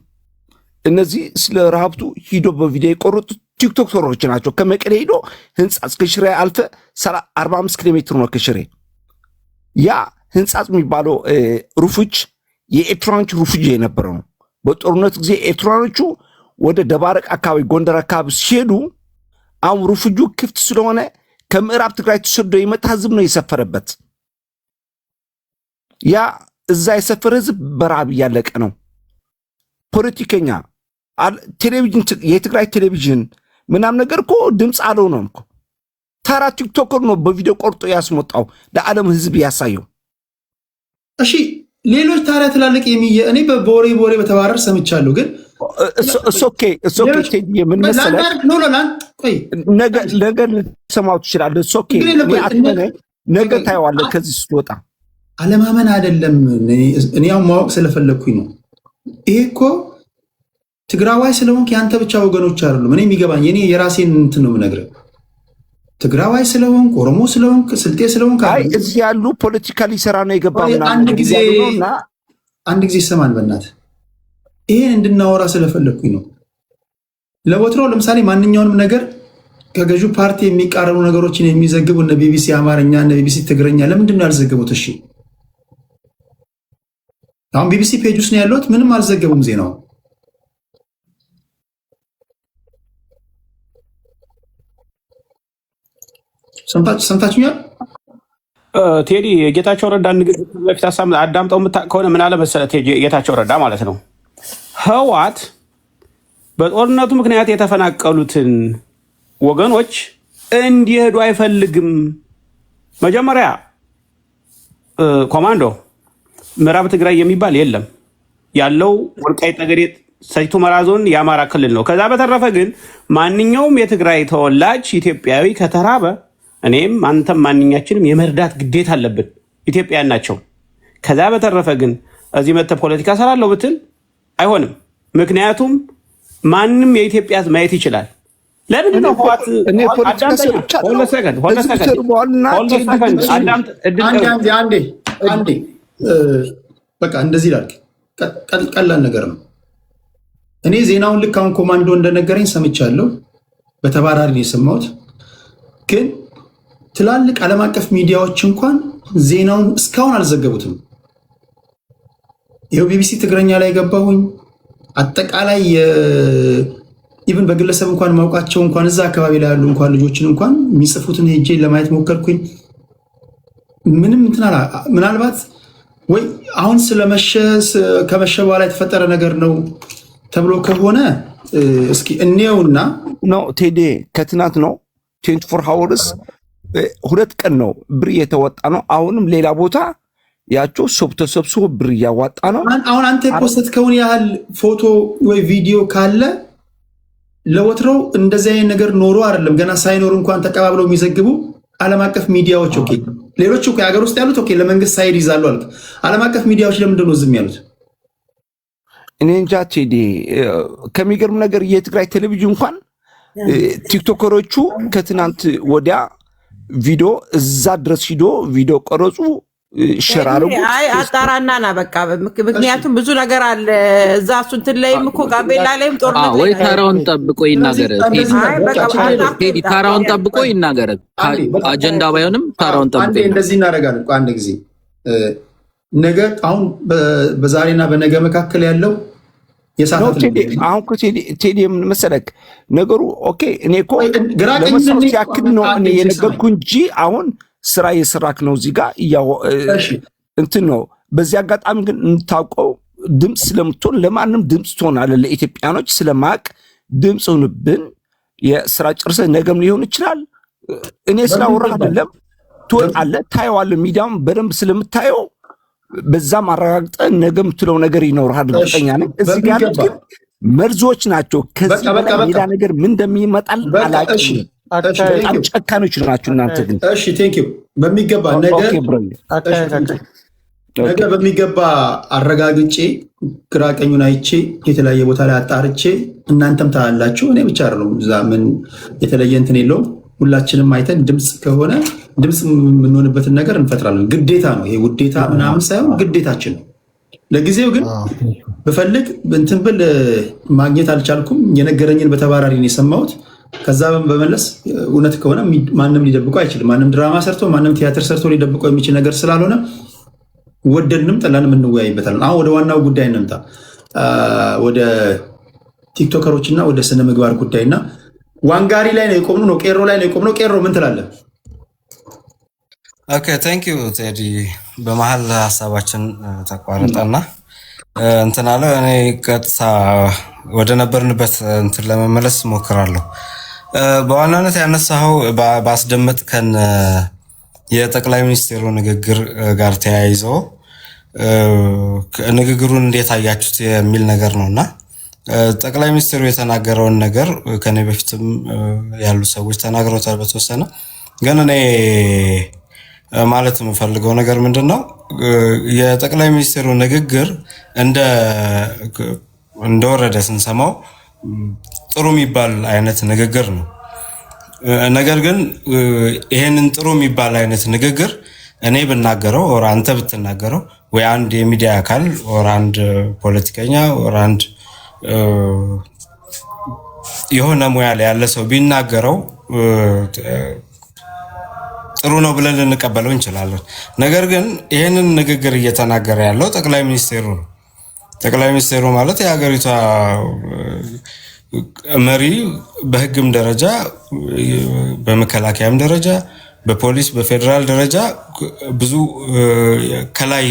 እነዚህ ስለ ረሃብቱ ሂዶ በቪዲዮ የቆሩት ቲክቶከሮች ናቸው። ከመቀሌ ሂዶ ህንፃ እስከ ሽሬ አልፈ 45 ኪሎ ሜትር ነው ከሽሬ። ያ ህንፃ የሚባለው ሩፉጅ የኤርትራኖች ሩፉጅ የነበረው ነው። በጦርነት ጊዜ ኤርትራኖቹ ወደ ደባረቅ አካባቢ ጎንደር አካባቢ ሲሄዱ አሁን ሩፉጁ ክፍት ስለሆነ ከምዕራብ ትግራይ ተሰዶ የመጣ ህዝብ ነው የሰፈረበት። ያ እዛ የሰፈረ ህዝብ በረሃብ እያለቀ ነው። ፖለቲከኛ ቴሌቪዥን የትግራይ ቴሌቪዥን ምናምን ነገር እኮ ድምፅ አለው ነው እኮ ተራ ቲክቶከር ነው በቪዲዮ ቆርጦ ያስመጣው ለዓለም ህዝብ ያሳየው። እሺ ሌሎች ታዲያ ትላልቅ እኔ በቦሬ በተባረር ሰምቻለሁ። ግን ኦኬ ምን መሰለህ ነገር ልትሰማው ትችላለህ። ኦኬ ነገ ታየዋለህ። ከዚህ ስትወጣ አለማመን አይደለም። እኔ ያው ማወቅ ስለፈለግኩኝ ነው። ይሄ እኮ ትግራዋይ ስለሆንክ ያንተ ብቻ ወገኖች አይደሉም። እኔ የሚገባኝ እኔ የራሴን እንትን ነው የምነግርህ። ትግራዋይ ስለሆንክ ኦሮሞ ስለሆንክ ስልጤ ስለሆንክ እዚህ ያሉ ፖለቲካሊ ስራ ነው የገባ አንድ ጊዜ ይሰማን በእናትህ። ይሄን እንድናወራ ስለፈለግኩኝ ነው። ለወትሮ ለምሳሌ ማንኛውንም ነገር ከገዢው ፓርቲ የሚቃረኑ ነገሮችን የሚዘግቡ እነ ቢቢሲ አማርኛ እነ ቢቢሲ ትግርኛ ለምንድን ነው ያልዘገቡት? እሺ አሁን ቢቢሲ ፔጅ ውስጥ ነው ያለሁት፣ ምንም አልዘገቡም ዜናው። ሰምታችሁኛል? ቴዲ የጌታቸው ረዳ ንግግር በፊት አዳምጠው ከሆነ ምን አለ መሰለህ፣ ጌታቸው ረዳ ማለት ነው ህወሓት በጦርነቱ ምክንያት የተፈናቀሉትን ወገኖች እንዲሄዱ አይፈልግም። መጀመሪያ ኮማንዶ ምዕራብ ትግራይ የሚባል የለም፣ ያለው ወልቃይት ጠገዴ ሰቲት ሁመራ ዞን የአማራ ክልል ነው። ከዛ በተረፈ ግን ማንኛውም የትግራይ ተወላጅ ኢትዮጵያዊ ከተራበ እኔም አንተም ማንኛችንም የመርዳት ግዴታ አለብን። ኢትዮጵያውያን ናቸው። ከዛ በተረፈ ግን እዚህ መጥተህ ፖለቲካ ሰራለሁ ብትል አይሆንም። ምክንያቱም ማንም የኢትዮጵያ ማየት ይችላል። ለምንድን ነው ህወሓት አንዴ በቃ እንደዚህ ላልክ ቀላል ነገር ነው። እኔ ዜናውን ልክ አሁን ኮማንዶ እንደነገረኝ ሰምቻለሁ። በተባራሪ ነው የሰማሁት። ግን ትላልቅ ዓለም አቀፍ ሚዲያዎች እንኳን ዜናውን እስካሁን አልዘገቡትም። ይኸው ቢቢሲ ትግረኛ ላይ ገባሁኝ፣ አጠቃላይ ኢቭን በግለሰብ እንኳን ማውቃቸው እንኳን እዛ አካባቢ ላይ ያሉ እንኳን ልጆችን እንኳን የሚጽፉትን ሄጄ ለማየት ሞከርኩኝ። ምንም እንትና ምናልባት ወይ አሁን ስለመሸ ከመሸ በኋላ የተፈጠረ ነገር ነው ተብሎ ከሆነ እስኪ እንየውና ነው ቴዲ ከትናንት ነው 24 ሃወርስ 2 ቀን ነው ብር የተወጣ ነው። አሁንም ሌላ ቦታ ያቸው ሰው ተሰብስቦ ብር ያዋጣ ነው። አሁን አንተ የፖስተትከውን ያህል ፎቶ ወይ ቪዲዮ ካለ ለወትሮው እንደዚህ አይነት ነገር ኖሮ አይደለም ገና ሳይኖር እንኳን ተቀባብለው የሚዘግቡ ዓለም አቀፍ ሚዲያዎች ኦኬ፣ ሌሎች እኮ የሀገር ውስጥ ያሉት ኦኬ ለመንግስት ሳይድ ይዛሉ አሉት። ዓለም አቀፍ ሚዲያዎች ለምንድን ነው ዝም ያሉት? እኔ እንጃ ቴዲ። ከሚገርም ነገር የትግራይ ቴሌቪዥን እንኳን ቲክቶከሮቹ ከትናንት ወዲያ ቪዲዮ እዛ ድረስ ሂዶ ቪዲዮ ቀረጹ ሸራሩ። አይ አጣራና ና በቃ ምክንያቱም ብዙ ነገር አለ እዛ እንትን ላይም እኮ ጋምቤላ ላይም ጦርነት ወይ ተራውን ጠብቆ ይናገር ቴዲ፣ ተራውን ጠብቆ ይናገር። አጀንዳ ባይሆንም ተራውን ጠብቆ እንደዚህ እናደርጋለን። አንድ ጊዜ ነገ አሁን በዛሬና በነገ መካከል ያለው የሳታት አሁን ቴዲ ምን መሰለክ ነገሩ ኦኬ። እኔ እኮ ለመስራት ያክል ነው እኔ የነገርኩ እንጂ አሁን ስራ የሰራክ ነው እዚህ ጋር እንትን ነው። በዚህ አጋጣሚ ግን እንታውቀው ድምፅ ስለምትሆን ለማንም ድምፅ ትሆናለህ። ለኢትዮጵያኖች ስለማቅ ድምፅ ሆንብን የስራ ጨርሰህ ነገም ሊሆን ይችላል። እኔ ስላወራህ አይደለም ትወጣለህ፣ ታየዋለህ። ሚዲያም በደንብ ስለምታየው በዛም አረጋግጠህ ነገ የምትለው ነገር ይኖርሃል። እርግጠኛ ነኝ። እዚህ ጋር ግን መርዞች ናቸው። ከዚህ ሌላ ነገር ምን እንደሚመጣል አላውቅም። በጣም ጨካኖች ናችሁ እናንተ ግን። እሺ ቴንኪው። በሚገባ ነገ በሚገባ አረጋግጬ ግራ ቀኙን አይቼ የተለያየ ቦታ ላይ አጣርቼ እናንተም ታላላችሁ። እኔ ብቻ አይደለም እዛ ምን የተለየ እንትን የለውም። ሁላችንም አይተን ድምፅ ከሆነ ድምፅ የምንሆንበትን ነገር እንፈጥራለን። ግዴታ ነው ይሄ፣ ውዴታ ምናምን ሳይሆን ግዴታችን ነው። ለጊዜው ግን በፈልግ እንትን ብል ማግኘት አልቻልኩም። የነገረኝን በተባራሪ ነው የሰማሁት። ከዛ በመለስ እውነት ከሆነ ማንም ሊደብቀው አይችልም። ማንም ድራማ ሰርቶ ማንም ቲያትር ሰርቶ ሊደብቀው የሚችል ነገር ስላልሆነ ወደድንም ጠላንም እንወያይበታለን። አሁን ወደ ዋናው ጉዳይ እንምጣ። ወደ ቲክቶከሮችና ወደ ስነ ምግባር ጉዳይና ዋንጋሪ ላይ ነው የቆምነው፣ ነው ቄሮ ላይ ነው የቆምነው። ቄሮ ምን ትላለህ? ኦኬ ቴንክ ዩ ቴዲ። በመሀል ሀሳባችን ተቋረጠና እንትን አለ። እኔ ቀጥታ ወደ ነበርንበት እንትን ለመመለስ ሞክራለሁ። በዋናነት ያነሳኸው ባስደመጥከን የጠቅላይ ሚኒስትሩ ንግግር ጋር ተያይዞ ንግግሩን እንዴት አያችሁት የሚል ነገር ነውና ጠቅላይ ሚኒስትሩ የተናገረውን ነገር ከኔ በፊትም ያሉ ሰዎች ተናግረውታል በተወሰነ። ግን እኔ ማለት የምፈልገው ነገር ምንድነው የጠቅላይ ሚኒስትሩ ንግግር እንደወረደ ስንሰማው ጥሩ የሚባል አይነት ንግግር ነው። ነገር ግን ይሄንን ጥሩ የሚባል አይነት ንግግር እኔ ብናገረው ወር አንተ ብትናገረው ወይ አንድ የሚዲያ አካል ወር አንድ ፖለቲከኛ ወር አንድ የሆነ ሙያ ላይ ያለ ሰው ቢናገረው ጥሩ ነው ብለን ልንቀበለው እንችላለን። ነገር ግን ይሄንን ንግግር እየተናገረ ያለው ጠቅላይ ሚኒስትሩ ነው። ጠቅላይ ሚኒስትሩ ማለት የሀገሪቷ መሪ፣ በህግም ደረጃ በመከላከያም ደረጃ በፖሊስ በፌደራል ደረጃ ብዙ ከላይ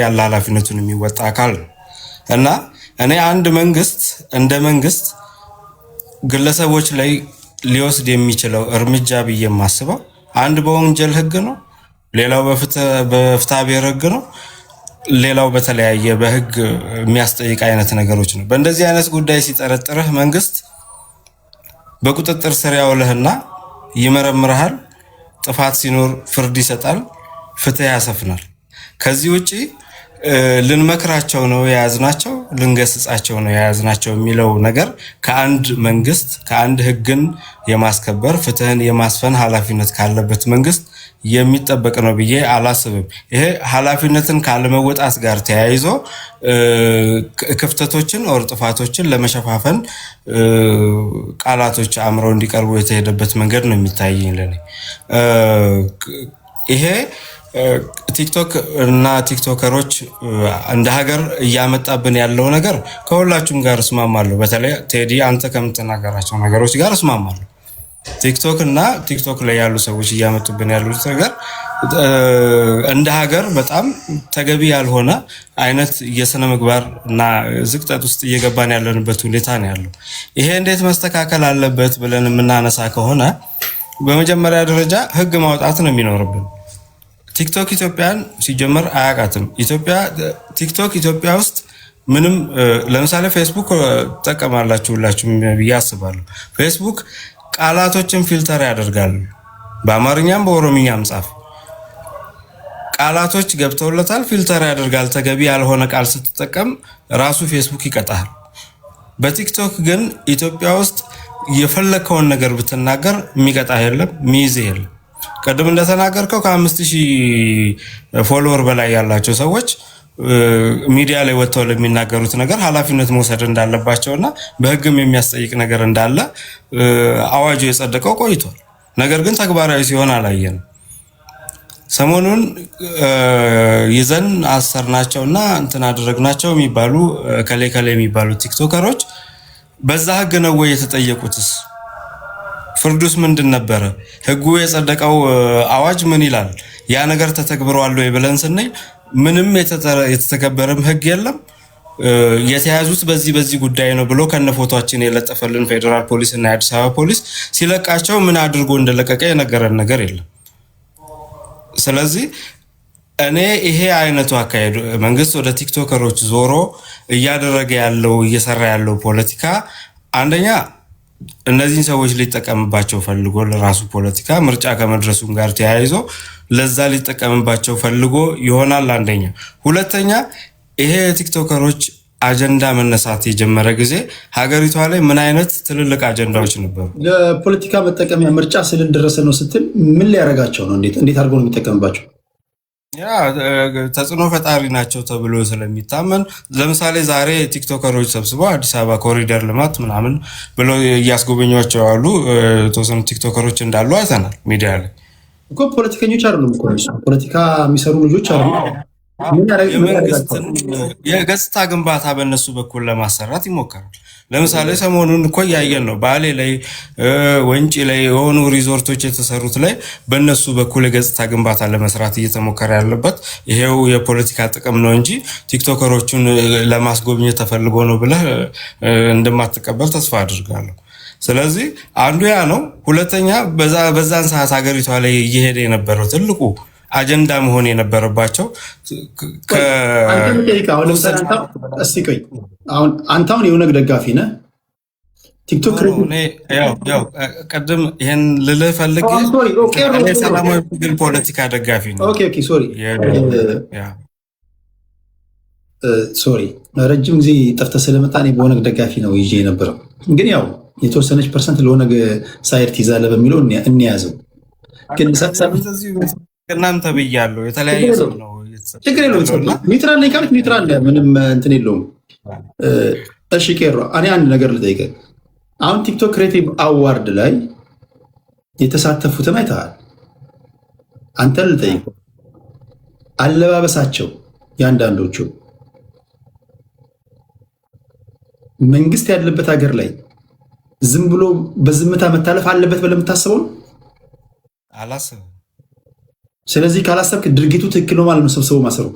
ያለ ኃላፊነቱን የሚወጣ አካል ነው እና እኔ አንድ መንግስት እንደ መንግስት ግለሰቦች ላይ ሊወስድ የሚችለው እርምጃ ብዬ የማስበው አንድ በወንጀል ህግ ነው፣ ሌላው በፍትሐ ብሔር ህግ ነው፣ ሌላው በተለያየ በህግ የሚያስጠይቅ አይነት ነገሮች ነው። በእንደዚህ አይነት ጉዳይ ሲጠረጥርህ መንግስት በቁጥጥር ስር ያውልህና ይመረምርሃል። ጥፋት ሲኖር ፍርድ ይሰጣል፣ ፍትህ ያሰፍናል። ከዚህ ውጪ ልንመክራቸው ነው የያዝናቸው፣ ልንገስጻቸው ነው የያዝናቸው የሚለው ነገር ከአንድ መንግስት ከአንድ ህግን የማስከበር ፍትህን የማስፈን ኃላፊነት ካለበት መንግስት የሚጠበቅ ነው ብዬ አላስብም። ይሄ ኃላፊነትን ካለመወጣት ጋር ተያይዞ ክፍተቶችን ወር ጥፋቶችን ለመሸፋፈን ቃላቶች አምረው እንዲቀርቡ የተሄደበት መንገድ ነው የሚታየኝ ለኔ። ይሄ ቲክቶክ እና ቲክቶከሮች እንደ ሀገር እያመጣብን ያለው ነገር ከሁላችሁም ጋር እስማማለሁ። በተለይ ቴዲ አንተ ከምትናገራቸው ነገሮች ጋር እስማማለሁ። ቲክቶክ እና ቲክቶክ ላይ ያሉ ሰዎች እያመጡብን ያሉት ነገር እንደ ሀገር በጣም ተገቢ ያልሆነ አይነት የሥነ ምግባር እና ዝቅጠት ውስጥ እየገባን ያለንበት ሁኔታ ነው ያለው። ይሄ እንዴት መስተካከል አለበት ብለን የምናነሳ ከሆነ በመጀመሪያ ደረጃ ህግ ማውጣት ነው የሚኖርብን። ቲክቶክ ኢትዮጵያን ሲጀመር አያውቃትም። ቲክቶክ ኢትዮጵያ ውስጥ ምንም ለምሳሌ ፌስቡክ ተጠቀማላችሁ ሁላችሁም ብዬ አስባለሁ። ፌስቡክ ቃላቶችን ፊልተር ያደርጋል። በአማርኛም በኦሮምኛም ጻፍ ቃላቶች ገብተውለታል፣ ፊልተር ያደርጋል። ተገቢ ያልሆነ ቃል ስትጠቀም ራሱ ፌስቡክ ይቀጣል። በቲክቶክ ግን ኢትዮጵያ ውስጥ የፈለከውን ነገር ብትናገር የሚቀጣ የለም፣ ሚይዝ የለም። ቀደም እንደተናገርከው ከ5000 ፎሎወር በላይ ያላቸው ሰዎች ሚዲያ ላይ ወጥተው ለሚናገሩት ነገር ኃላፊነት መውሰድ እንዳለባቸውና በህግም የሚያስጠይቅ ነገር እንዳለ አዋጁ የጸደቀው ቆይቷል። ነገር ግን ተግባራዊ ሲሆን አላየንም። ሰሞኑን ይዘን አሰርናቸውና እንትን አደረግናቸው የሚባሉ ከሌ የሚባሉ ቲክቶከሮች በዛ ህግ ነው ወይ የተጠየቁትስ? ፍርዱስ ምንድን ነበረ? ህጉ የጸደቀው አዋጅ ምን ይላል? ያ ነገር ተተግብሯል ወይ ብለን ስንል ምንም የተተከበረም ህግ የለም። የተያዙት በዚህ ጉዳይ ነው ብሎ ከነፎቶአችን የለጠፈልን ፌደራል ፖሊስ እና የአዲስ አበባ ፖሊስ ሲለቃቸው ምን አድርጎ እንደለቀቀ የነገረን ነገር የለም። ስለዚህ እኔ ይሄ አይነቱ አካሄድ መንግስት ወደ ቲክቶከሮች ዞሮ እያደረገ ያለው እየሰራ ያለው ፖለቲካ አንደኛ እነዚህን ሰዎች ሊጠቀምባቸው ፈልጎ ለራሱ ፖለቲካ ምርጫ ከመድረሱም ጋር ተያይዞ ለዛ ሊጠቀምባቸው ፈልጎ ይሆናል አንደኛ። ሁለተኛ ይሄ ቲክቶከሮች አጀንዳ መነሳት የጀመረ ጊዜ ሀገሪቷ ላይ ምን አይነት ትልልቅ አጀንዳዎች ነበሩ? ለፖለቲካ መጠቀሚያ ምርጫ ስለደረሰ ነው ስትል ምን ሊያረጋቸው ነው? እንዴት አድርጎ ነው የሚጠቀምባቸው? ያ ተጽዕኖ ፈጣሪ ናቸው ተብሎ ስለሚታመን ለምሳሌ ዛሬ ቲክቶከሮች ሰብስበው አዲስ አበባ ኮሪደር ልማት ምናምን ብሎ እያስጎበኟቸው ያሉ የተወሰኑ ቲክቶከሮች እንዳሉ አይተናል። ሚዲያ ላይ እኮ ፖለቲከኞች አይደሉም እኮ ፖለቲካ የሚሰሩ ልጆች አሉ። የመንግስትን የገጽታ ግንባታ በእነሱ በኩል ለማሰራት ይሞከራል። ለምሳሌ ሰሞኑን እኮ እያየን ነው። ባሌ ላይ ወንጪ ላይ የሆኑ ሪዞርቶች የተሰሩት ላይ በእነሱ በኩል የገጽታ ግንባታ ለመስራት እየተሞከረ ያለበት ይሄው የፖለቲካ ጥቅም ነው እንጂ ቲክቶከሮቹን ለማስጎብኘት ተፈልጎ ነው ብለህ እንደማትቀበል ተስፋ አድርጋለሁ። ስለዚህ አንዱ ያ ነው። ሁለተኛ በዛን ሰዓት ሀገሪቷ ላይ እየሄደ የነበረው ትልቁ አጀንዳ መሆን የነበረባቸው አንተ አሁን የኦነግ ደጋፊ ነህ። ቲክቶክ ቅድም ይሄን ልልህ ፈልጌ ሰላማዊ ትግል ፖለቲካ ደጋፊ ነው። ሶሪ ረጅም ጊዜ ጠፍተህ ስለመጣ እኔ በኦነግ ደጋፊ ነው ይዤ የነበረው። ግን ያው የተወሰነች ፐርሰንት ለኦነግ ሳይድ ትይዛለህ በሚለው እንያዘው። ግን እናንተ ብያለሁ የተለያየ ሰው ነው። ችግር የለውም። ኒውትራል ነኝ ካልክ ኒውትራል ምንም እንትን የለውም። እሺ ቄሮ እኔ አንድ ነገር ልጠይቅህ። አሁን ቲክቶክ ክሬቲቭ አዋርድ ላይ የተሳተፉትን አይተሃል። አንተ ልጠይቅህ፣ አለባበሳቸው የአንዳንዶቹ መንግስት ያለበት ሀገር ላይ ዝም ብሎ በዝምታ መታለፍ አለበት ብለህ የምታስበው ነው? አላስብም። ስለዚህ ካላሰብክ ድርጊቱ ትክክል ነው ማለት ነው። ሰብስቦ ማሰሩ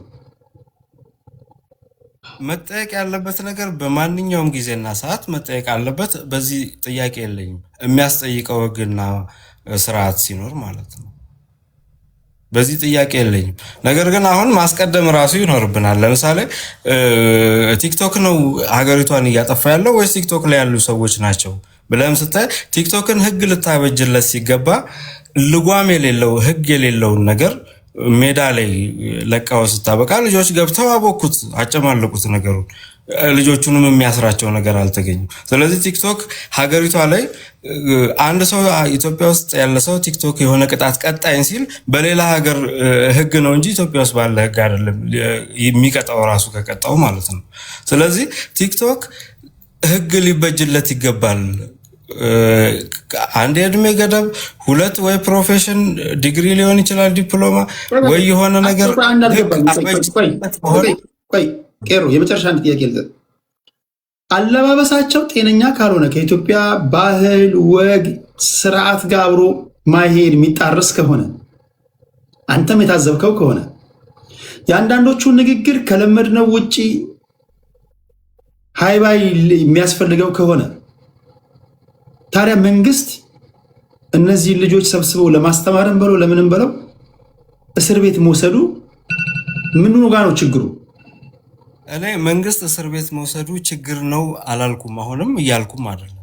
መጠየቅ ያለበት ነገር በማንኛውም ጊዜና ሰዓት መጠየቅ አለበት። በዚህ ጥያቄ የለኝም። የሚያስጠይቀው ህግና ስርዓት ሲኖር ማለት ነው። በዚህ ጥያቄ የለኝም። ነገር ግን አሁን ማስቀደም ራሱ ይኖርብናል። ለምሳሌ ቲክቶክ ነው ሀገሪቷን እያጠፋ ያለው ወይስ ቲክቶክ ላይ ያሉ ሰዎች ናቸው ብለም ስታይ ቲክቶክን ህግ ልታበጅለት ሲገባ ልጓም የሌለው ህግ የሌለውን ነገር ሜዳ ላይ ለቃው ስታበቃ ልጆች ገብተው አቦኩት፣ አጨማለቁት ነገሩን። ልጆቹንም የሚያስራቸው ነገር አልተገኘም። ስለዚህ ቲክቶክ ሀገሪቷ ላይ አንድ ሰው ኢትዮጵያ ውስጥ ያለ ሰው ቲክቶክ የሆነ ቅጣት ቀጣይን ሲል በሌላ ሀገር ህግ ነው እንጂ ኢትዮጵያ ውስጥ ባለ ህግ አይደለም የሚቀጣው፣ ራሱ ከቀጣው ማለት ነው። ስለዚህ ቲክቶክ ህግ ሊበጅለት ይገባል። አንድ የእድሜ ገደብ፣ ሁለት ወይ ፕሮፌሽን ዲግሪ ሊሆን ይችላል ዲፕሎማ ወይ የሆነ ነገር ቄሮ የመጨረሻ አንድ ጥያቄ ልጠ አለባበሳቸው ጤነኛ ካልሆነ ከኢትዮጵያ ባህል ወግ ስርዓት ጋር አብሮ ማይሄድ የሚጣረስ ከሆነ አንተም የታዘብከው ከሆነ የአንዳንዶቹ ንግግር ከለመድነው ውጪ ሃይባይ የሚያስፈልገው ከሆነ ታዲያ መንግስት እነዚህ ልጆች ሰብስበው ለማስተማርም ብለው ለምንም ብለው እስር ቤት መውሰዱ ምንኑ ጋር ነው ችግሩ? እኔ መንግስት እስር ቤት መውሰዱ ችግር ነው አላልኩም፣ አሁንም እያልኩም አይደለም።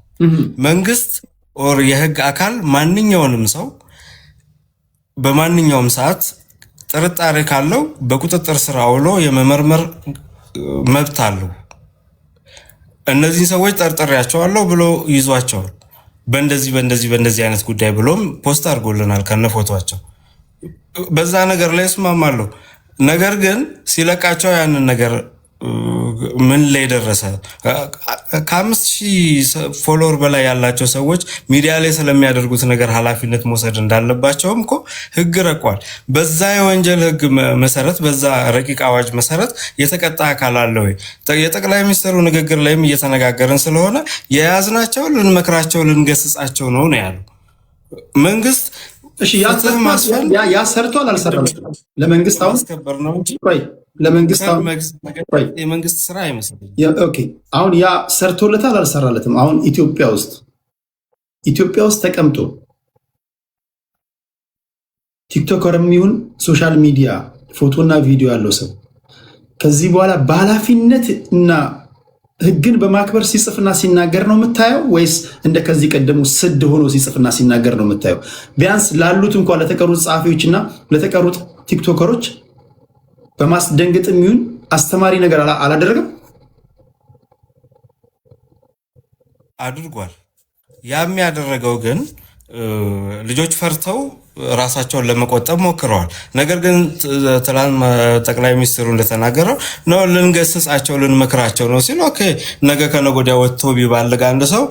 መንግስት ኦር የህግ አካል ማንኛውንም ሰው በማንኛውም ሰዓት ጥርጣሬ ካለው በቁጥጥር ስር አውሎ የመመርመር መብት አለው። እነዚህ ሰዎች ጠርጥሬያቸዋለሁ ብሎ ይዟቸዋል። በእንደዚህ አይነት ጉዳይ ብሎም ፖስት አድርጎልናል ከነፎቶቸው። በዛ ነገር ላይ እስማማለሁ። ነገር ግን ሲለቃቸው ያንን ነገር ምን ላይ ደረሰ? ከ5000 ፎሎወር በላይ ያላቸው ሰዎች ሚዲያ ላይ ስለሚያደርጉት ነገር ኃላፊነት መውሰድ እንዳለባቸውም እኮ ህግ ረቋል። በዛ የወንጀል ህግ መሰረት፣ በዛ ረቂቅ አዋጅ መሰረት የተቀጣ አካል አለ ወይ? የጠቅላይ ሚኒስትሩ ንግግር ላይም እየተነጋገርን ስለሆነ የያዝናቸው ልንመክራቸው፣ ልንገስጻቸው ነው ያሉ መንግስት። እሺ ያ ሰርቷል አልሰራም? ለመንግስት አሁን ማስከበር ነው እንጂ ለመንግስት የመንግስት ስራ አይመስልም። ኦኬ አሁን ያ ሰርቶለታል አልሰራለትም? አሁን ኢትዮጵያ ውስጥ ተቀምጦ ቲክቶከርም ይሁን ሶሻል ሚዲያ ፎቶና ቪዲዮ ያለው ሰው ከዚህ በኋላ በኃላፊነት እና ህግን በማክበር ሲጽፍና ሲናገር ነው የምታየው ወይስ እንደ ከዚህ ቀደሙ ስድ ሆኖ ሲጽፍና ሲናገር ነው የምታየው? ቢያንስ ላሉት እንኳን ለተቀሩት ጸሐፊዎችና ለተቀሩት ቲክቶከሮች በማስደንገጥ የሚሆን አስተማሪ ነገር አላደረገም? አድርጓል። ያም ያደረገው ግን ልጆች ፈርተው ራሳቸውን ለመቆጠብ ሞክረዋል። ነገር ግን ትላንት ጠቅላይ ሚኒስትሩ እንደተናገረው ነው ልንገስጻቸው፣ ልንመክራቸው ነው ሲል ኦኬ፣ ነገ ከነገ ወዲያ ወጥቶ ቢባልግ አንድ ሰው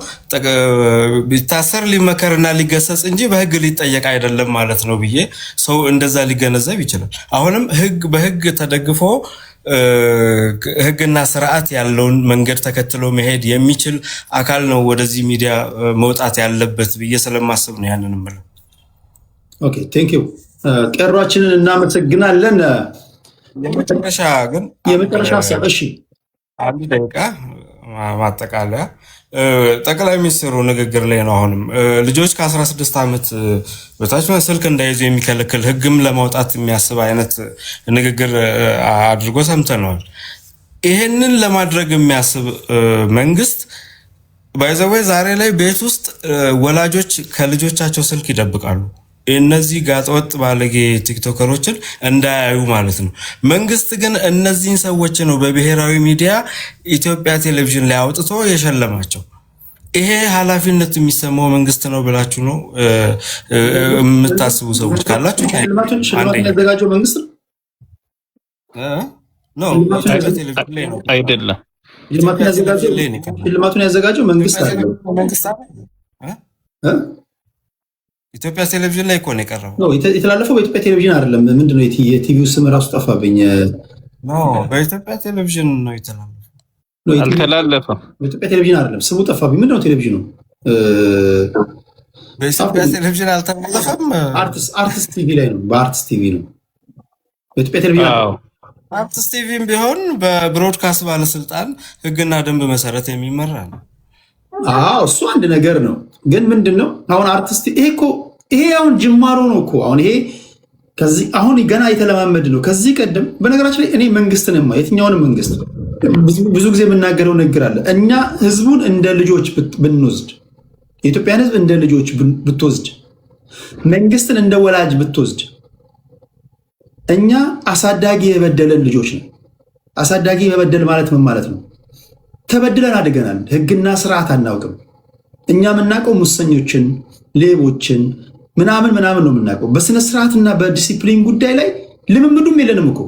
ቢታሰር ሊመከርና ሊገሰጽ እንጂ በህግ ሊጠየቅ አይደለም ማለት ነው ብዬ ሰው እንደዛ ሊገነዘብ ይችላል። አሁንም በህግ ተደግፎ ህግና ስርዓት ያለውን መንገድ ተከትሎ መሄድ የሚችል አካል ነው ወደዚህ ሚዲያ መውጣት ያለበት ብዬ ስለማስብ ነው ያንን የምለው። ኦኬ ቴንክ ዩ ቀሯችንን እናመሰግናለን። የመጨረሻ እሺ፣ አንድ ደቂቃ ማጠቃለያ ጠቅላይ ሚኒስትሩ ንግግር ላይ ነው። አሁንም ልጆች ከ16 ዓመት በታች ስልክ እንዳይዙ የሚከለክል ህግም ለማውጣት የሚያስብ አይነት ንግግር አድርጎ ሰምተነዋል። ይሄንን ለማድረግ የሚያስብ መንግስት ባይዘወይ ዛሬ ላይ ቤት ውስጥ ወላጆች ከልጆቻቸው ስልክ ይደብቃሉ። እነዚህ ጋጠወጥ ባለጌ ቲክቶከሮችን እንዳያዩ ማለት ነው። መንግስት ግን እነዚህን ሰዎች ነው በብሔራዊ ሚዲያ ኢትዮጵያ ቴሌቪዥን ላይ አውጥቶ የሸለማቸው። ይሄ ኃላፊነት የሚሰማው መንግስት ነው ብላችሁ ነው የምታስቡ ሰዎች ካላችሁ ያዘጋጀው መንግስት ነው አይደለም። ሽልማቱን ያዘጋጀው መንግስት አይደለም። ኢትዮጵያ ቴሌቪዥን ላይ እኮ ነው የቀረበው። የተላለፈው በኢትዮጵያ ቴሌቪዥን አይደለም። ምንድነው የቲቪው ስም ራሱ ጠፋብኝ። በኢትዮጵያ ቴሌቪዥን ነው የተላለፈው። አልተላለፈም። በኢትዮጵያ ቴሌቪዥን አይደለም፣ ስሙ ጠፋብኝ። ምንድነው ቴሌቪዥኑ? በኢትዮጵያ ቴሌቪዥን አልተላለፈም። አርትስ ቲቪ ላይ ነው። በአርትስ ቲቪ ነው። በኢትዮጵያ ቴሌቪዥን አርትስ ቲቪም ቢሆን በብሮድካስት ባለስልጣን ህግና ደንብ መሰረት የሚመራ ነው። እሱ አንድ ነገር ነው። ግን ምንድነው አሁን አርቲስት ይሄ አሁን ጅማሮ ነው እኮ አሁን ይሄ አሁን ገና የተለማመድ ነው። ከዚህ ቀደም በነገራችን ላይ እኔ መንግስትን የትኛውንም መንግስት ብዙ ጊዜ የምናገረው ንግግር አለ። እኛ ህዝቡን እንደ ልጆች ብንወስድ፣ የኢትዮጵያን ህዝብ እንደ ልጆች ብትወስድ፣ መንግስትን እንደ ወላጅ ብትወስድ፣ እኛ አሳዳጊ የበደለን ልጆች ነው። አሳዳጊ የበደል ማለት ምን ማለት ነው? ተበድለን አድገናል። ህግና ስርዓት አናውቅም። እኛ የምናውቀው ሙሰኞችን፣ ሌቦችን ምናምን ነው የምናውቀው። በስነ ስርዓትና በዲሲፕሊን ጉዳይ ላይ ልምምዱም የለንም እኮ።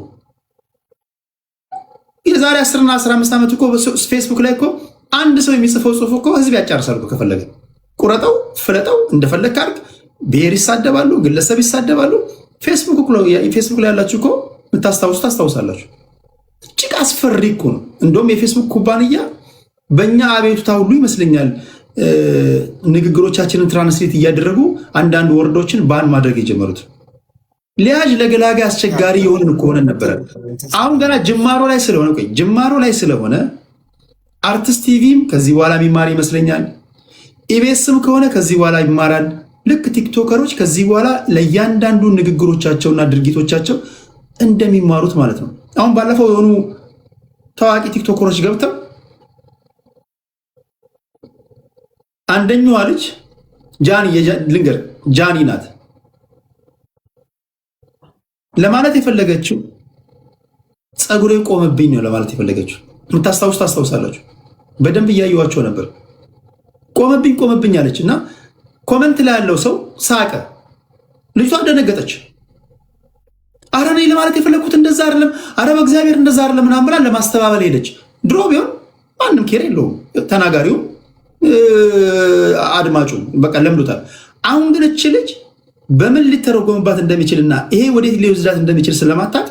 የዛሬ 10 እና 15 ዓመት እኮ ፌስቡክ ላይ እኮ አንድ ሰው የሚጽፈው ጽሁፍ እኮ ህዝብ ያጫርሳል እኮ ከፈለገ። ቁረጠው፣ ፍለጠው፣ እንደፈለግ ካርግ። ብሔር ይሳደባሉ፣ ግለሰብ ይሳደባሉ። ፌስቡክ ላይ ያላችሁ እኮ የምታስታውሱ ታስታውሳላችሁ። እጅግ አስፈሪ እኮ ነው። እንደውም የፌስቡክ ኩባንያ በእኛ አቤቱታ ሁሉ ይመስለኛል ንግግሮቻችንን ትራንስሌት እያደረጉ አንዳንድ ወርዶችን ባን ማድረግ የጀመሩት። ሊያጅ ለገላጋ አስቸጋሪ የሆንን ከሆነ ነበረ። አሁን ገና ጅማሮ ላይ ስለሆነ አርቲስት ቲቪም ከዚህ በኋላ የሚማር ይመስለኛል። ኢቢኤስም ከሆነ ከዚህ በኋላ ይማራል። ልክ ቲክቶከሮች ከዚህ በኋላ ለእያንዳንዱ ንግግሮቻቸውና ድርጊቶቻቸው እንደሚማሩት ማለት ነው። አሁን ባለፈው የሆኑ ታዋቂ ቲክቶከሮች ገብተው አንደኛዋ ልጅ ጃኒ ናት ለማለት የፈለገችው ፀጉሬ ቆመብኝ ነው ለማለት የፈለገችው። ታስታውሳላችሁ? በደንብ እያየዋቸው ነበር። ቆመብኝ አለች እና ኮመንት ላይ ያለው ሰው ሳቀ። ልጅቷ ደነገጠች። አረ እኔ ለማለት የፈለግኩት እንደዛ አይደለም፣ አረ በእግዚአብሔር እንደዛ አይደለም ምናምን ብላ ለማስተባበል ሄደች። ድሮ ቢሆን ማንም ኬር የለውም፣ ተናጋሪው አድማጩ በቃ ለምዶታል። አሁን ግን እች ልጅ በምን ሊተረጎምባት እንደሚችልና ይሄ ወዴት ሊወስዳት እንደሚችል ስለማታውቅ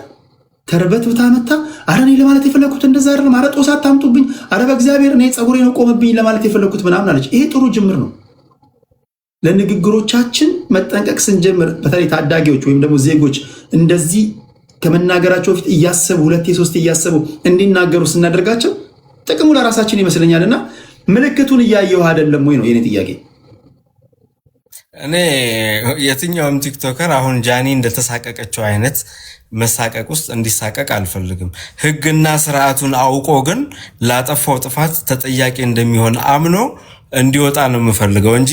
ተርበትብታ መታ አረ እኔ ለማለት የፈለግኩት እንደዛ አይደለም፣ አረ ጦስ አታምጡብኝ፣ አረ በእግዚአብሔር እኔ ፀጉሬ ነው ቆመብኝ ለማለት የፈለግኩት ምናምን አለች። ይሄ ጥሩ ጅምር ነው። ለንግግሮቻችን መጠንቀቅ ስንጀምር በተለይ ታዳጊዎች ወይም ደግሞ ዜጎች እንደዚህ ከመናገራቸው በፊት እያሰቡ ሁለቴ ሶስቴ እያሰቡ እንዲናገሩ ስናደርጋቸው ጥቅሙ ለራሳችን ይመስለኛልና ምልክቱን እያየሁ አይደለም ወይ ነው የኔ ጥያቄ። እኔ የትኛውም ቲክቶከር አሁን ጃኒ እንደተሳቀቀችው አይነት መሳቀቅ ውስጥ እንዲሳቀቅ አልፈልግም። ሕግና ስርዓቱን አውቆ ግን ላጠፋው ጥፋት ተጠያቂ እንደሚሆን አምኖ እንዲወጣ ነው የምፈልገው እንጂ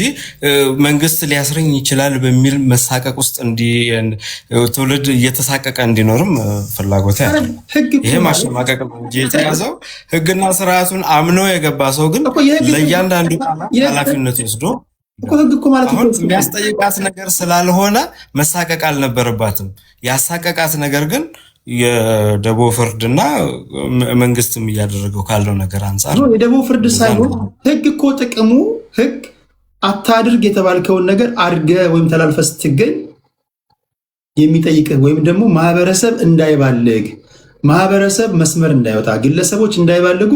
መንግስት ሊያስረኝ ይችላል በሚል መሳቀቅ ውስጥ ትውልድ እየተሳቀቀ እንዲኖርም ፍላጎት ያለ። ይሄ ማሸማቀቅ ነው እንጂ የተያዘው ሕግና ስርዓቱን አምኖ የገባ ሰው ግን ለእያንዳንዱ ኃላፊነት ወስዶ አሁን የሚያስጠይቃት ነገር ስላልሆነ መሳቀቅ አልነበረባትም። ያሳቀቃት ነገር ግን የደቦ ፍርድና መንግስትም እያደረገው ካለው ነገር አንጻር የደቦ ፍርድ ሳይሆን ህግ እኮ ጥቅሙ ህግ አታድርግ የተባልከውን ነገር አድርገ ወይም ተላልፈ ስትገኝ የሚጠይቅህ ወይም ደግሞ ማህበረሰብ እንዳይባልግ፣ ማህበረሰብ መስመር እንዳይወጣ፣ ግለሰቦች እንዳይባልጉ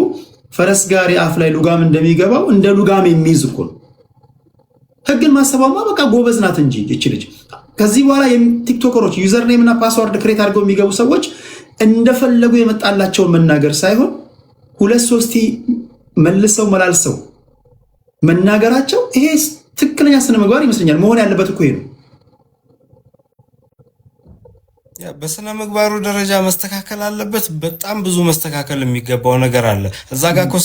ፈረስ ጋሪ አፍ ላይ ሉጋም እንደሚገባው እንደ ሉጋም የሚይዝ እኮ ነው። ህግን ማሰባማ በቃ ጎበዝ ናት እንጂ እቺ ልጅ። ከዚህ በኋላ ቲክቶከሮች ዩዘር ኔም እና ፓስወርድ ክሬት አድርገው የሚገቡ ሰዎች እንደፈለጉ የመጣላቸውን መናገር ሳይሆን ሁለት ሶስቲ መልሰው መላልሰው መናገራቸው ይሄ ትክክለኛ ስነ ምግባር ይመስለኛል። መሆን ያለበት እኮ ነው። በስነ ምግባሩ ደረጃ መስተካከል አለበት። በጣም ብዙ መስተካከል የሚገባው ነገር አለ። እዛ ጋር እኮ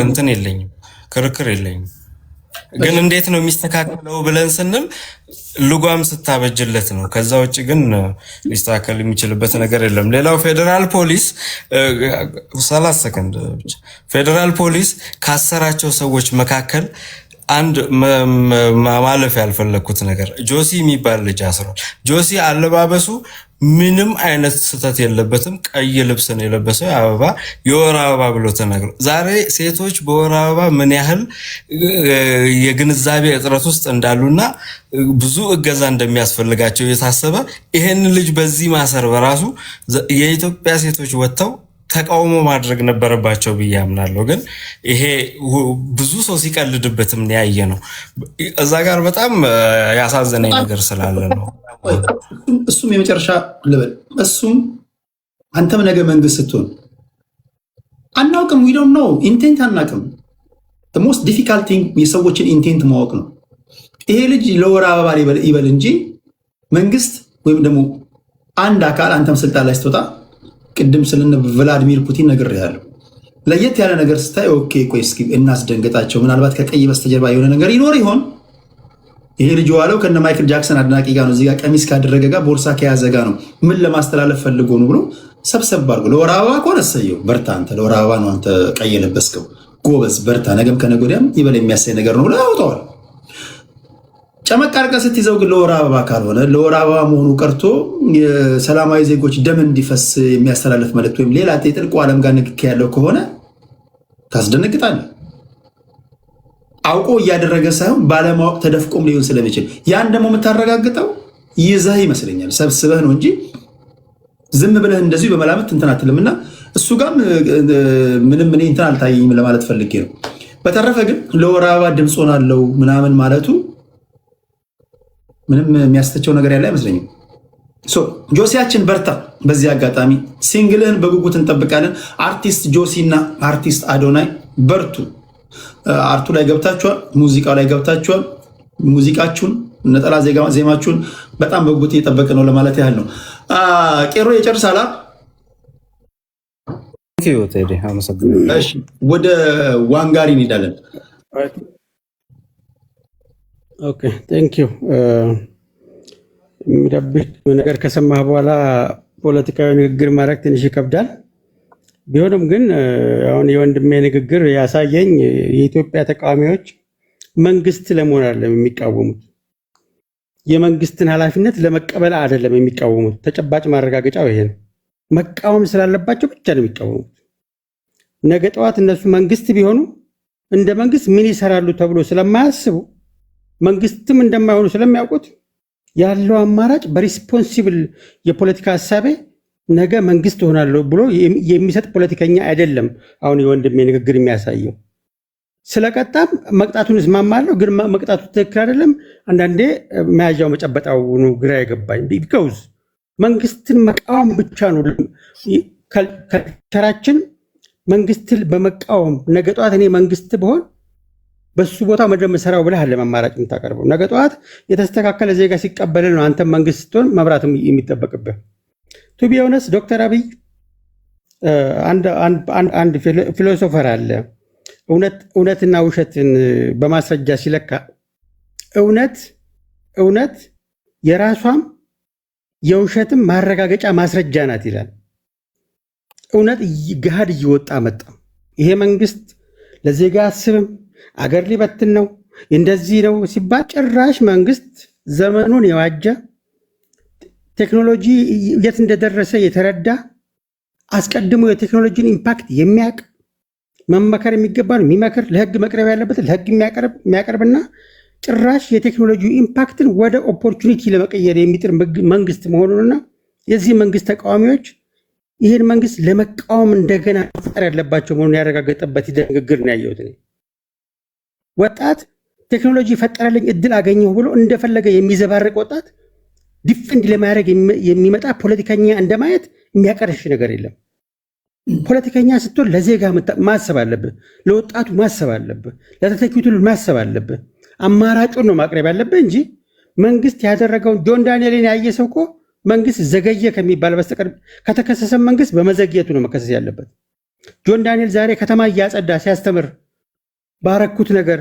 እንትን የለኝም፣ ክርክር የለኝም። ግን እንዴት ነው የሚስተካከለው ብለን ስንል ልጓም ስታበጅለት ነው። ከዛ ውጭ ግን ሊስተካከል የሚችልበት ነገር የለም። ሌላው ፌዴራል ፖሊስ 30 ሰከንድ ብቻ ፌዴራል ፖሊስ ካሰራቸው ሰዎች መካከል አንድ ማለፍ ያልፈለኩት ነገር ጆሲ የሚባል ልጅ አስሯል። ጆሲ አለባበሱ ምንም አይነት ስህተት የለበትም። ቀይ ልብስ ነው የለበሰው፣ አበባ የወር አበባ ብሎ ተናግሮ ዛሬ ሴቶች በወር አበባ ምን ያህል የግንዛቤ እጥረት ውስጥ እንዳሉና ብዙ እገዛ እንደሚያስፈልጋቸው የታሰበ ይሄን ልጅ በዚህ ማሰር በራሱ የኢትዮጵያ ሴቶች ወጥተው ተቃውሞ ማድረግ ነበረባቸው ብዬ አምናለሁ። ግን ይሄ ብዙ ሰው ሲቀልድበትም ያየ ነው። እዛ ጋር በጣም ያሳዘነኝ ነገር ስላለ ነው። እሱም የመጨረሻ ልበል፣ እሱም አንተም ነገ መንግስት ስትሆን አናውቅም፣ ዊ ዶንት ኖ ኢንቴንት አናውቅም። ሞስት ዲፊካልት ቲንግ የሰዎችን ኢንቴንት ማወቅ ነው። ይሄ ልጅ ለወር አበባ ይበል እንጂ መንግስት ወይም ደግሞ አንድ አካል አንተም ስልጣን ላይ ስትወጣ ቅድም ስለነ ቭላዲሚር ፑቲን ነግሬሃለሁ። ለየት ያለ ነገር ስታይ ኦኬ ቆይ እስኪ እናስደንገጣቸው፣ ምናልባት ከቀይ በስተጀርባ የሆነ ነገር ይኖር ይሆን? ይሄ ልጅ ዋለው ከነ ማይክል ጃክሰን አድናቂ ጋር ነው፣ እዚህ ጋር ቀሚስ ካደረገ ጋር ቦርሳ ከያዘ ጋር ነው፣ ምን ለማስተላለፍ ፈልጎ ነው ብሎ ሰብሰብ አድርጎ ለወር አበባ ከሆነ እሰየው፣ በርታ አንተ ለወር አበባ ነው አንተ ቀይ የለበስከው፣ ጎበዝ በርታ፣ ነገም ከነገ ወዲያም ይበል የሚያሳይ ነገር ነው ብሎ ያወጣዋል። ጨመቅ አድርገህ ስትይዘው ግን ለወር አበባ ካልሆነ ለወር አበባ መሆኑ ቀርቶ የሰላማዊ ዜጎች ደም እንዲፈስ የሚያስተላልፍ መልእክት ወይም ሌላ የጥልቁ ዓለም ጋር ንክኪ ያለው ከሆነ ታስደነግጣለህ። አውቆ እያደረገ ሳይሆን ባለማወቅ ተደፍቆም ሊሆን ስለሚችል ያን ደግሞ የምታረጋግጠው ይዘህ ይመስለኛል ሰብስበህ ነው እንጂ ዝም ብለህ እንደዚሁ በመላምት እንትን አትልምና እሱ ጋር ምንም እኔ እንትን አልታየኝም ለማለት ፈልጌ ነው። በተረፈ ግን ለወር አበባ ድምፅ ሆናለሁ ምናምን ማለቱ ምንም የሚያስተቸው ነገር ያለ አይመስለኝም። ጆሲያችን በርታ። በዚህ አጋጣሚ ሲንግልህን በጉጉት እንጠብቃለን። አርቲስት ጆሲ እና አርቲስት አዶናይ በርቱ። አርቱ ላይ ገብታችኋል፣ ሙዚቃው ላይ ገብታችኋል። ሙዚቃችሁን ነጠላ ዜማችሁን በጣም በጉጉት እየጠበቀ ነው ለማለት ያህል ነው። ቄሮ የጨርሳላ። ወደ ዋንጋሪ እንሄዳለን። ኦኬ ቴንክ ዩ። የሚደብቅ ነገር ከሰማህ በኋላ ፖለቲካዊ ንግግር ማድረግ ትንሽ ይከብዳል። ቢሆንም ግን አሁን የወንድሜ ንግግር ያሳየኝ የኢትዮጵያ ተቃዋሚዎች መንግስት ለመሆን አይደለም የሚቃወሙት፣ የመንግስትን ኃላፊነት ለመቀበል አይደለም የሚቃወሙት። ተጨባጭ ማረጋገጫው ይሄ ነው። መቃወም ስላለባቸው ብቻ ነው የሚቃወሙት። ነገ ጠዋት እነሱ መንግስት ቢሆኑ እንደ መንግስት ምን ይሰራሉ ተብሎ ስለማያስቡ መንግስትም እንደማይሆኑ ስለሚያውቁት ያለው አማራጭ በሪስፖንሲብል የፖለቲካ ሀሳቤ ነገ መንግስት ሆናለሁ ብሎ የሚሰጥ ፖለቲከኛ አይደለም። አሁን የወንድሜ ንግግር የሚያሳየው ስለቀጣም መቅጣቱን እስማማለሁ፣ ግን መቅጣቱ ትክክል አይደለም። አንዳንዴ መያዣው መጨበጣው ነው ግራ የገባኝ። ቢካውዝ መንግስትን መቃወም ብቻ ነው ከልቸራችን። መንግስትን በመቃወም ነገ ጠዋት እኔ መንግስት ብሆን በሱ ቦታ መድረም ሰራው ብለህ አለ አማራጭ የምታቀርበው። ነገ ጠዋት የተስተካከለ ዜጋ ሲቀበል ነው አንተ መንግስት ስትሆን መብራት የሚጠበቅብህ። ቱ ቢ ኦነስት ዶክተር አብይ አንድ ፊሎሶፈር አለ እውነትና ውሸትን በማስረጃ ሲለካ እውነት የራሷም የውሸትም ማረጋገጫ ማስረጃ ናት ይላል። እውነት ገሃድ እየወጣ መጣ። ይሄ መንግስት ለዜጋ አስብም አገር ሊበትን ነው እንደዚህ ነው ሲባል ጭራሽ መንግስት ዘመኑን የዋጀ ቴክኖሎጂ የት እንደደረሰ የተረዳ አስቀድሞ የቴክኖሎጂን ኢምፓክት የሚያውቅ መመከር የሚገባ ነው የሚመክር፣ ለህግ መቅረብ ያለበት ለህግ የሚያቀርብና ጭራሽ የቴክኖሎጂ ኢምፓክትን ወደ ኦፖርቹኒቲ ለመቀየር የሚጥር መንግስት መሆኑንና የዚህ መንግስት ተቃዋሚዎች ይህን መንግስት ለመቃወም እንደገና መፍጠር ያለባቸው መሆኑን ያረጋገጠበት ንግግር ነው ያየሁት። ወጣት ቴክኖሎጂ ፈጠረልኝ እድል አገኘሁ ብሎ እንደፈለገ የሚዘባረቅ ወጣት ዲፌንድ ለማድረግ የሚመጣ ፖለቲከኛ እንደማየት የሚያቀርሽ ነገር የለም። ፖለቲከኛ ስትሆን ለዜጋ ማሰብ አለብህ፣ ለወጣቱ ማሰብ አለብህ፣ ለተተኪው ትውልድ ማሰብ አለብህ። አማራጩን ነው ማቅረብ ያለብህ እንጂ መንግስት ያደረገውን ጆን ዳንኤልን ያየ ሰው እኮ መንግስት ዘገየ ከሚባል በስተቀር ከተከሰሰ መንግስት በመዘግየቱ ነው መከሰስ ያለበት። ጆን ዳንኤል ዛሬ ከተማ እያጸዳ ሲያስተምር ባረኩት ነገር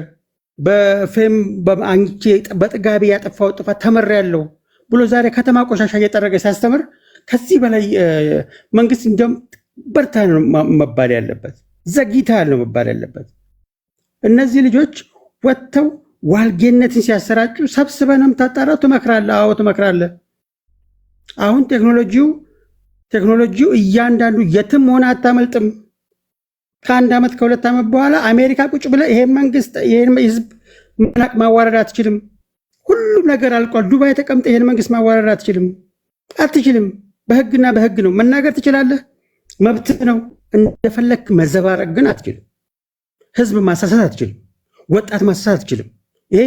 በፌም በአንቺ በጥጋቢ ያጠፋው ጥፋት ተመሪያለሁ ብሎ ዛሬ ከተማ ቆሻሻ እየጠረገ ሲያስተምር ከዚህ በላይ መንግስት እንደም በርታ ነው መባል ያለበት፣ ዘግይተሃል ነው መባል ያለበት። እነዚህ ልጆች ወጥተው ዋልጌነትን ሲያሰራጩ ሰብስበንም ታጣራው ትመክራለህ። አዎ ትመክራለህ። አሁን ቴክኖሎጂው እያንዳንዱ የትም ሆነ አታመልጥም። ከአንድ ዓመት ከሁለት ዓመት በኋላ አሜሪካ ቁጭ ብለህ ይሄን መንግስት ይሄን ህዝብ መናቅ ማዋረድ አትችልም። ሁሉም ነገር አልቋል። ዱባይ ተቀምጠ ይሄን መንግስት ማዋረድ አትችልም። በህግና በህግ ነው መናገር ትችላለህ፣ መብት ነው። እንደፈለክ መዘባረቅ ግን አትችልም። ህዝብ ማሳሳት አትችልም። ወጣት ማሳሳት አትችልም። ይሄ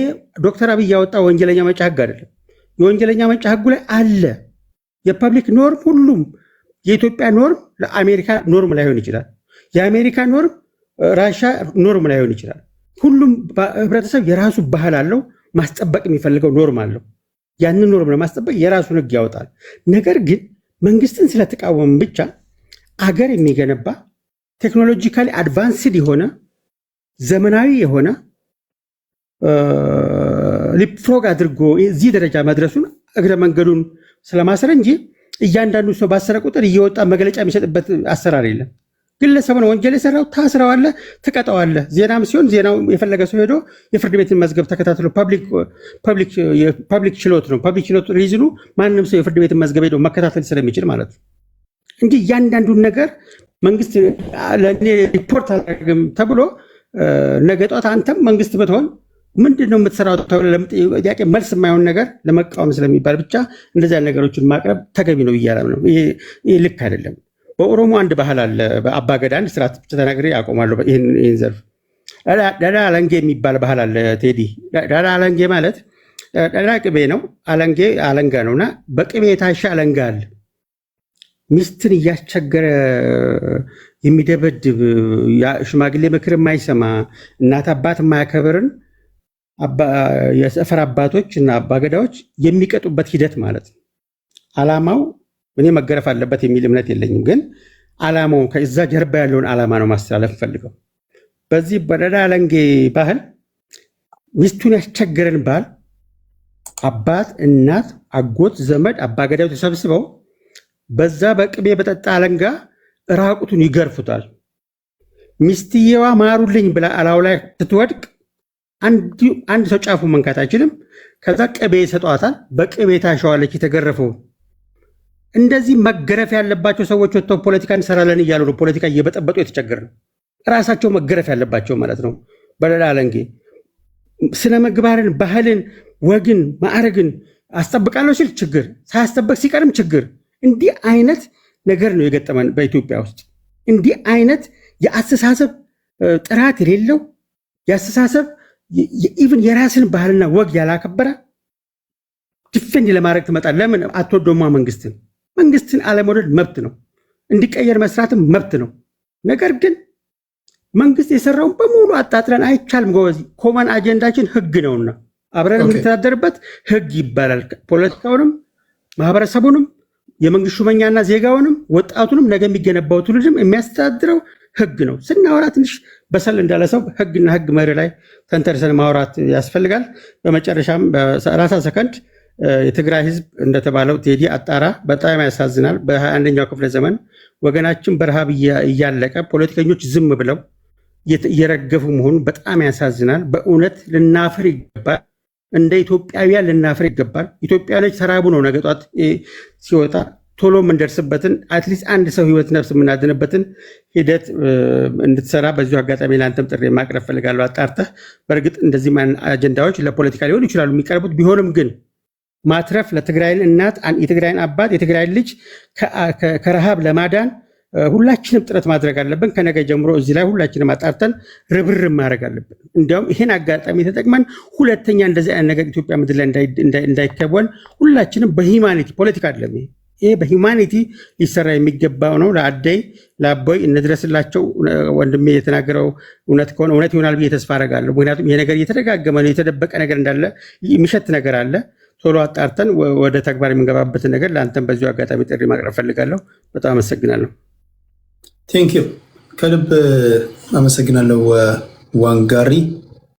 ዶክተር አብይ ያወጣው ወንጀለኛ መቅጫ ህግ አይደለም። የወንጀለኛ መቅጫ ህጉ ላይ አለ የፐብሊክ ኖርም። ሁሉም የኢትዮጵያ ኖርም ለአሜሪካ ኖርም ላይሆን ይችላል። የአሜሪካ ኖርም ራሻ ኖርም ላይሆን ይችላል። ሁሉም ህብረተሰብ የራሱ ባህል አለው፣ ማስጠበቅ የሚፈልገው ኖርም አለው። ያንን ኖርም ለማስጠበቅ የራሱን ህግ ያወጣል። ነገር ግን መንግስትን ስለተቃወም ብቻ አገር የሚገነባ ቴክኖሎጂካሊ አድቫንስድ የሆነ ዘመናዊ የሆነ ሊፕፍሮግ አድርጎ እዚህ ደረጃ መድረሱን እግረ መንገዱን ስለማሰረ እንጂ እያንዳንዱ ሰው ባሰረ ቁጥር እየወጣ መግለጫ የሚሰጥበት አሰራር የለም። ግለሰብ ነው ወንጀል የሰራው፣ ታስረዋለህ፣ ትቀጠዋለህ። ዜናም ሲሆን ዜናው የፈለገ ሰው ሄዶ የፍርድ ቤትን መዝገብ ተከታትሎ ፐብሊክ ችሎት ነው። ፐብሊክ ችሎት ሪዝኑ ማንም ሰው የፍርድ ቤትን መዝገብ ሄዶ መከታተል ስለሚችል ማለት ነው እንጂ እያንዳንዱን ነገር መንግስት ለእኔ ሪፖርት አላደርግም ተብሎ ነገ ጧት አንተም መንግስት ብትሆን ምንድን ነው የምትሰራው ተብሎ ለምትጠይቀው ጥያቄ መልስ የማይሆን ነገር ለመቃወም ስለሚባል ብቻ እንደዚያ ነገሮችን ማቅረብ ተገቢ ነው እያለም ነው። ይህ ልክ አይደለም። በኦሮሞ አንድ ባህል አለ። በአባገዳ አንድ ስርዓት ብቻ ተናግሬ አቆማለሁ። ይህን ዘርፍ ዳዳ አለንጌ የሚባል ባህል አለ። ቴዲ ዳዳ አለንጌ ማለት ዳዳ ቅቤ ነው፣ አለንጌ አለንጋ ነው። እና በቅቤ የታሸ አለንጋ አለ። ሚስትን እያስቸገረ የሚደበድብ ሽማግሌ ምክር የማይሰማ እናት አባት የማያከብርን የሰፈር አባቶች እና አባገዳዎች የሚቀጡበት ሂደት ማለት ነው። አላማው እኔ መገረፍ አለበት የሚል እምነት የለኝም፣ ግን አላማው ከዛ ጀርባ ያለውን አላማ ነው ማስተላለፍ ፈልገው። በዚህ በዳዳ አለንጌ ባህል ሚስቱን ያስቸገረን ባል አባት፣ እናት፣ አጎት፣ ዘመድ፣ አባገዳው ተሰብስበው በዛ በቅቤ በጠጣ አለንጋ ራቁቱን ይገርፉታል። ሚስትየዋ ማሩልኝ ብላ አላው ላይ ስትወድቅ አንድ ሰው ጫፉ መንካት አይችልም። ከዛ ቅቤ ይሰጧታል። በቅቤ ታሸዋለች የተገረፈው። እንደዚህ መገረፍ ያለባቸው ሰዎች ወጥተው ፖለቲካ እንሰራለን እያሉ ነው። ፖለቲካ እየበጠበጡ የተቸገረ ነው። ራሳቸው መገረፍ ያለባቸው ማለት ነው። በዳዳ አለንጌ ስነ ምግባርን፣ ባህልን፣ ወግን፣ ማዕረግን አስጠብቃለሁ ሲል ችግር፣ ሳያስጠበቅ ሲቀርም ችግር። እንዲህ አይነት ነገር ነው የገጠመን በኢትዮጵያ ውስጥ። እንዲህ አይነት የአስተሳሰብ ጥራት የሌለው የአስተሳሰብ ኢቭን የራስን ባህልና ወግ ያላከበረ ዲፌንድ ለማድረግ ትመጣል። ለምን አትወደውማ? መንግስትን አለመውደድ መብት ነው። እንዲቀየር መስራትም መብት ነው። ነገር ግን መንግስት የሰራውን በሙሉ አጣጥረን አይቻልም ጎበዝ። ኮመን አጀንዳችን ህግ ነውና አብረን የምንተዳደርበት ህግ ይባላል። ፖለቲካውንም ማህበረሰቡንም የመንግስት ሹመኛና ዜጋውንም ወጣቱንም ነገ የሚገነባው ትውልድም የሚያስተዳድረው ህግ ነው። ስናወራ ትንሽ በሰል እንዳለ ሰው ህግና ህግ መሪ ላይ ተንተርሰን ማውራት ያስፈልጋል። በመጨረሻም በ30 ሰከንድ የትግራይ ህዝብ እንደተባለው ቴዲ አጣራ በጣም ያሳዝናል። በ21ኛው ክፍለ ዘመን ወገናችን በረሃብ እያለቀ ፖለቲከኞች ዝም ብለው እየረገፉ መሆኑ በጣም ያሳዝናል። በእውነት ልናፍር ይገባል። እንደ ኢትዮጵያውያን ልናፍር ይገባል። ኢትዮጵያኖች ተራቡ ነው ነገ ጧት ሲወጣ ቶሎ የምንደርስበትን አትሊስት አንድ ሰው ህይወት ነፍስ የምናድንበትን ሂደት እንድትሰራ በዚሁ አጋጣሚ ለአንተም ጥሪ ማቅረብ ፈልጋለሁ። አጣርተህ በእርግጥ እንደዚህ አጀንዳዎች ለፖለቲካ ሊሆኑ ይችላሉ የሚቀርቡት፣ ቢሆንም ግን ማትረፍ ለትግራይን እናት፣ የትግራይን አባት፣ የትግራይን ልጅ ከረሃብ ለማዳን ሁላችንም ጥረት ማድረግ አለብን። ከነገ ጀምሮ እዚህ ላይ ሁላችንም አጣርተን ርብርብ ማድረግ አለብን። እንዲያውም ይህን አጋጣሚ ተጠቅመን ሁለተኛ እንደዚህ አይነት ነገር ኢትዮጵያ ምድር ላይ እንዳይከወን ሁላችንም በሂማኒቲ ፖለቲካ አይደለም ይሄ በሂማኒቲ ሊሰራ የሚገባው ነው። ለአደይ ለአቦይ እንድረስላቸው ወንድሜ የተናገረው እውነት ከሆነ እውነት ይሆናል ብዬ ተስፋ አደርጋለሁ። ምክንያቱም ይሄ ነገር እየተደጋገመ ነው። የተደበቀ ነገር እንዳለ የሚሸት ነገር አለ። ቶሎ አጣርተን ወደ ተግባር የምንገባበትን ነገር ለአንተም በዚሁ አጋጣሚ ጥሪ ማቅረብ ፈልጋለሁ። በጣም አመሰግናለሁ። ቴንክ ዩ ከልብ አመሰግናለሁ ዋንጋሪ።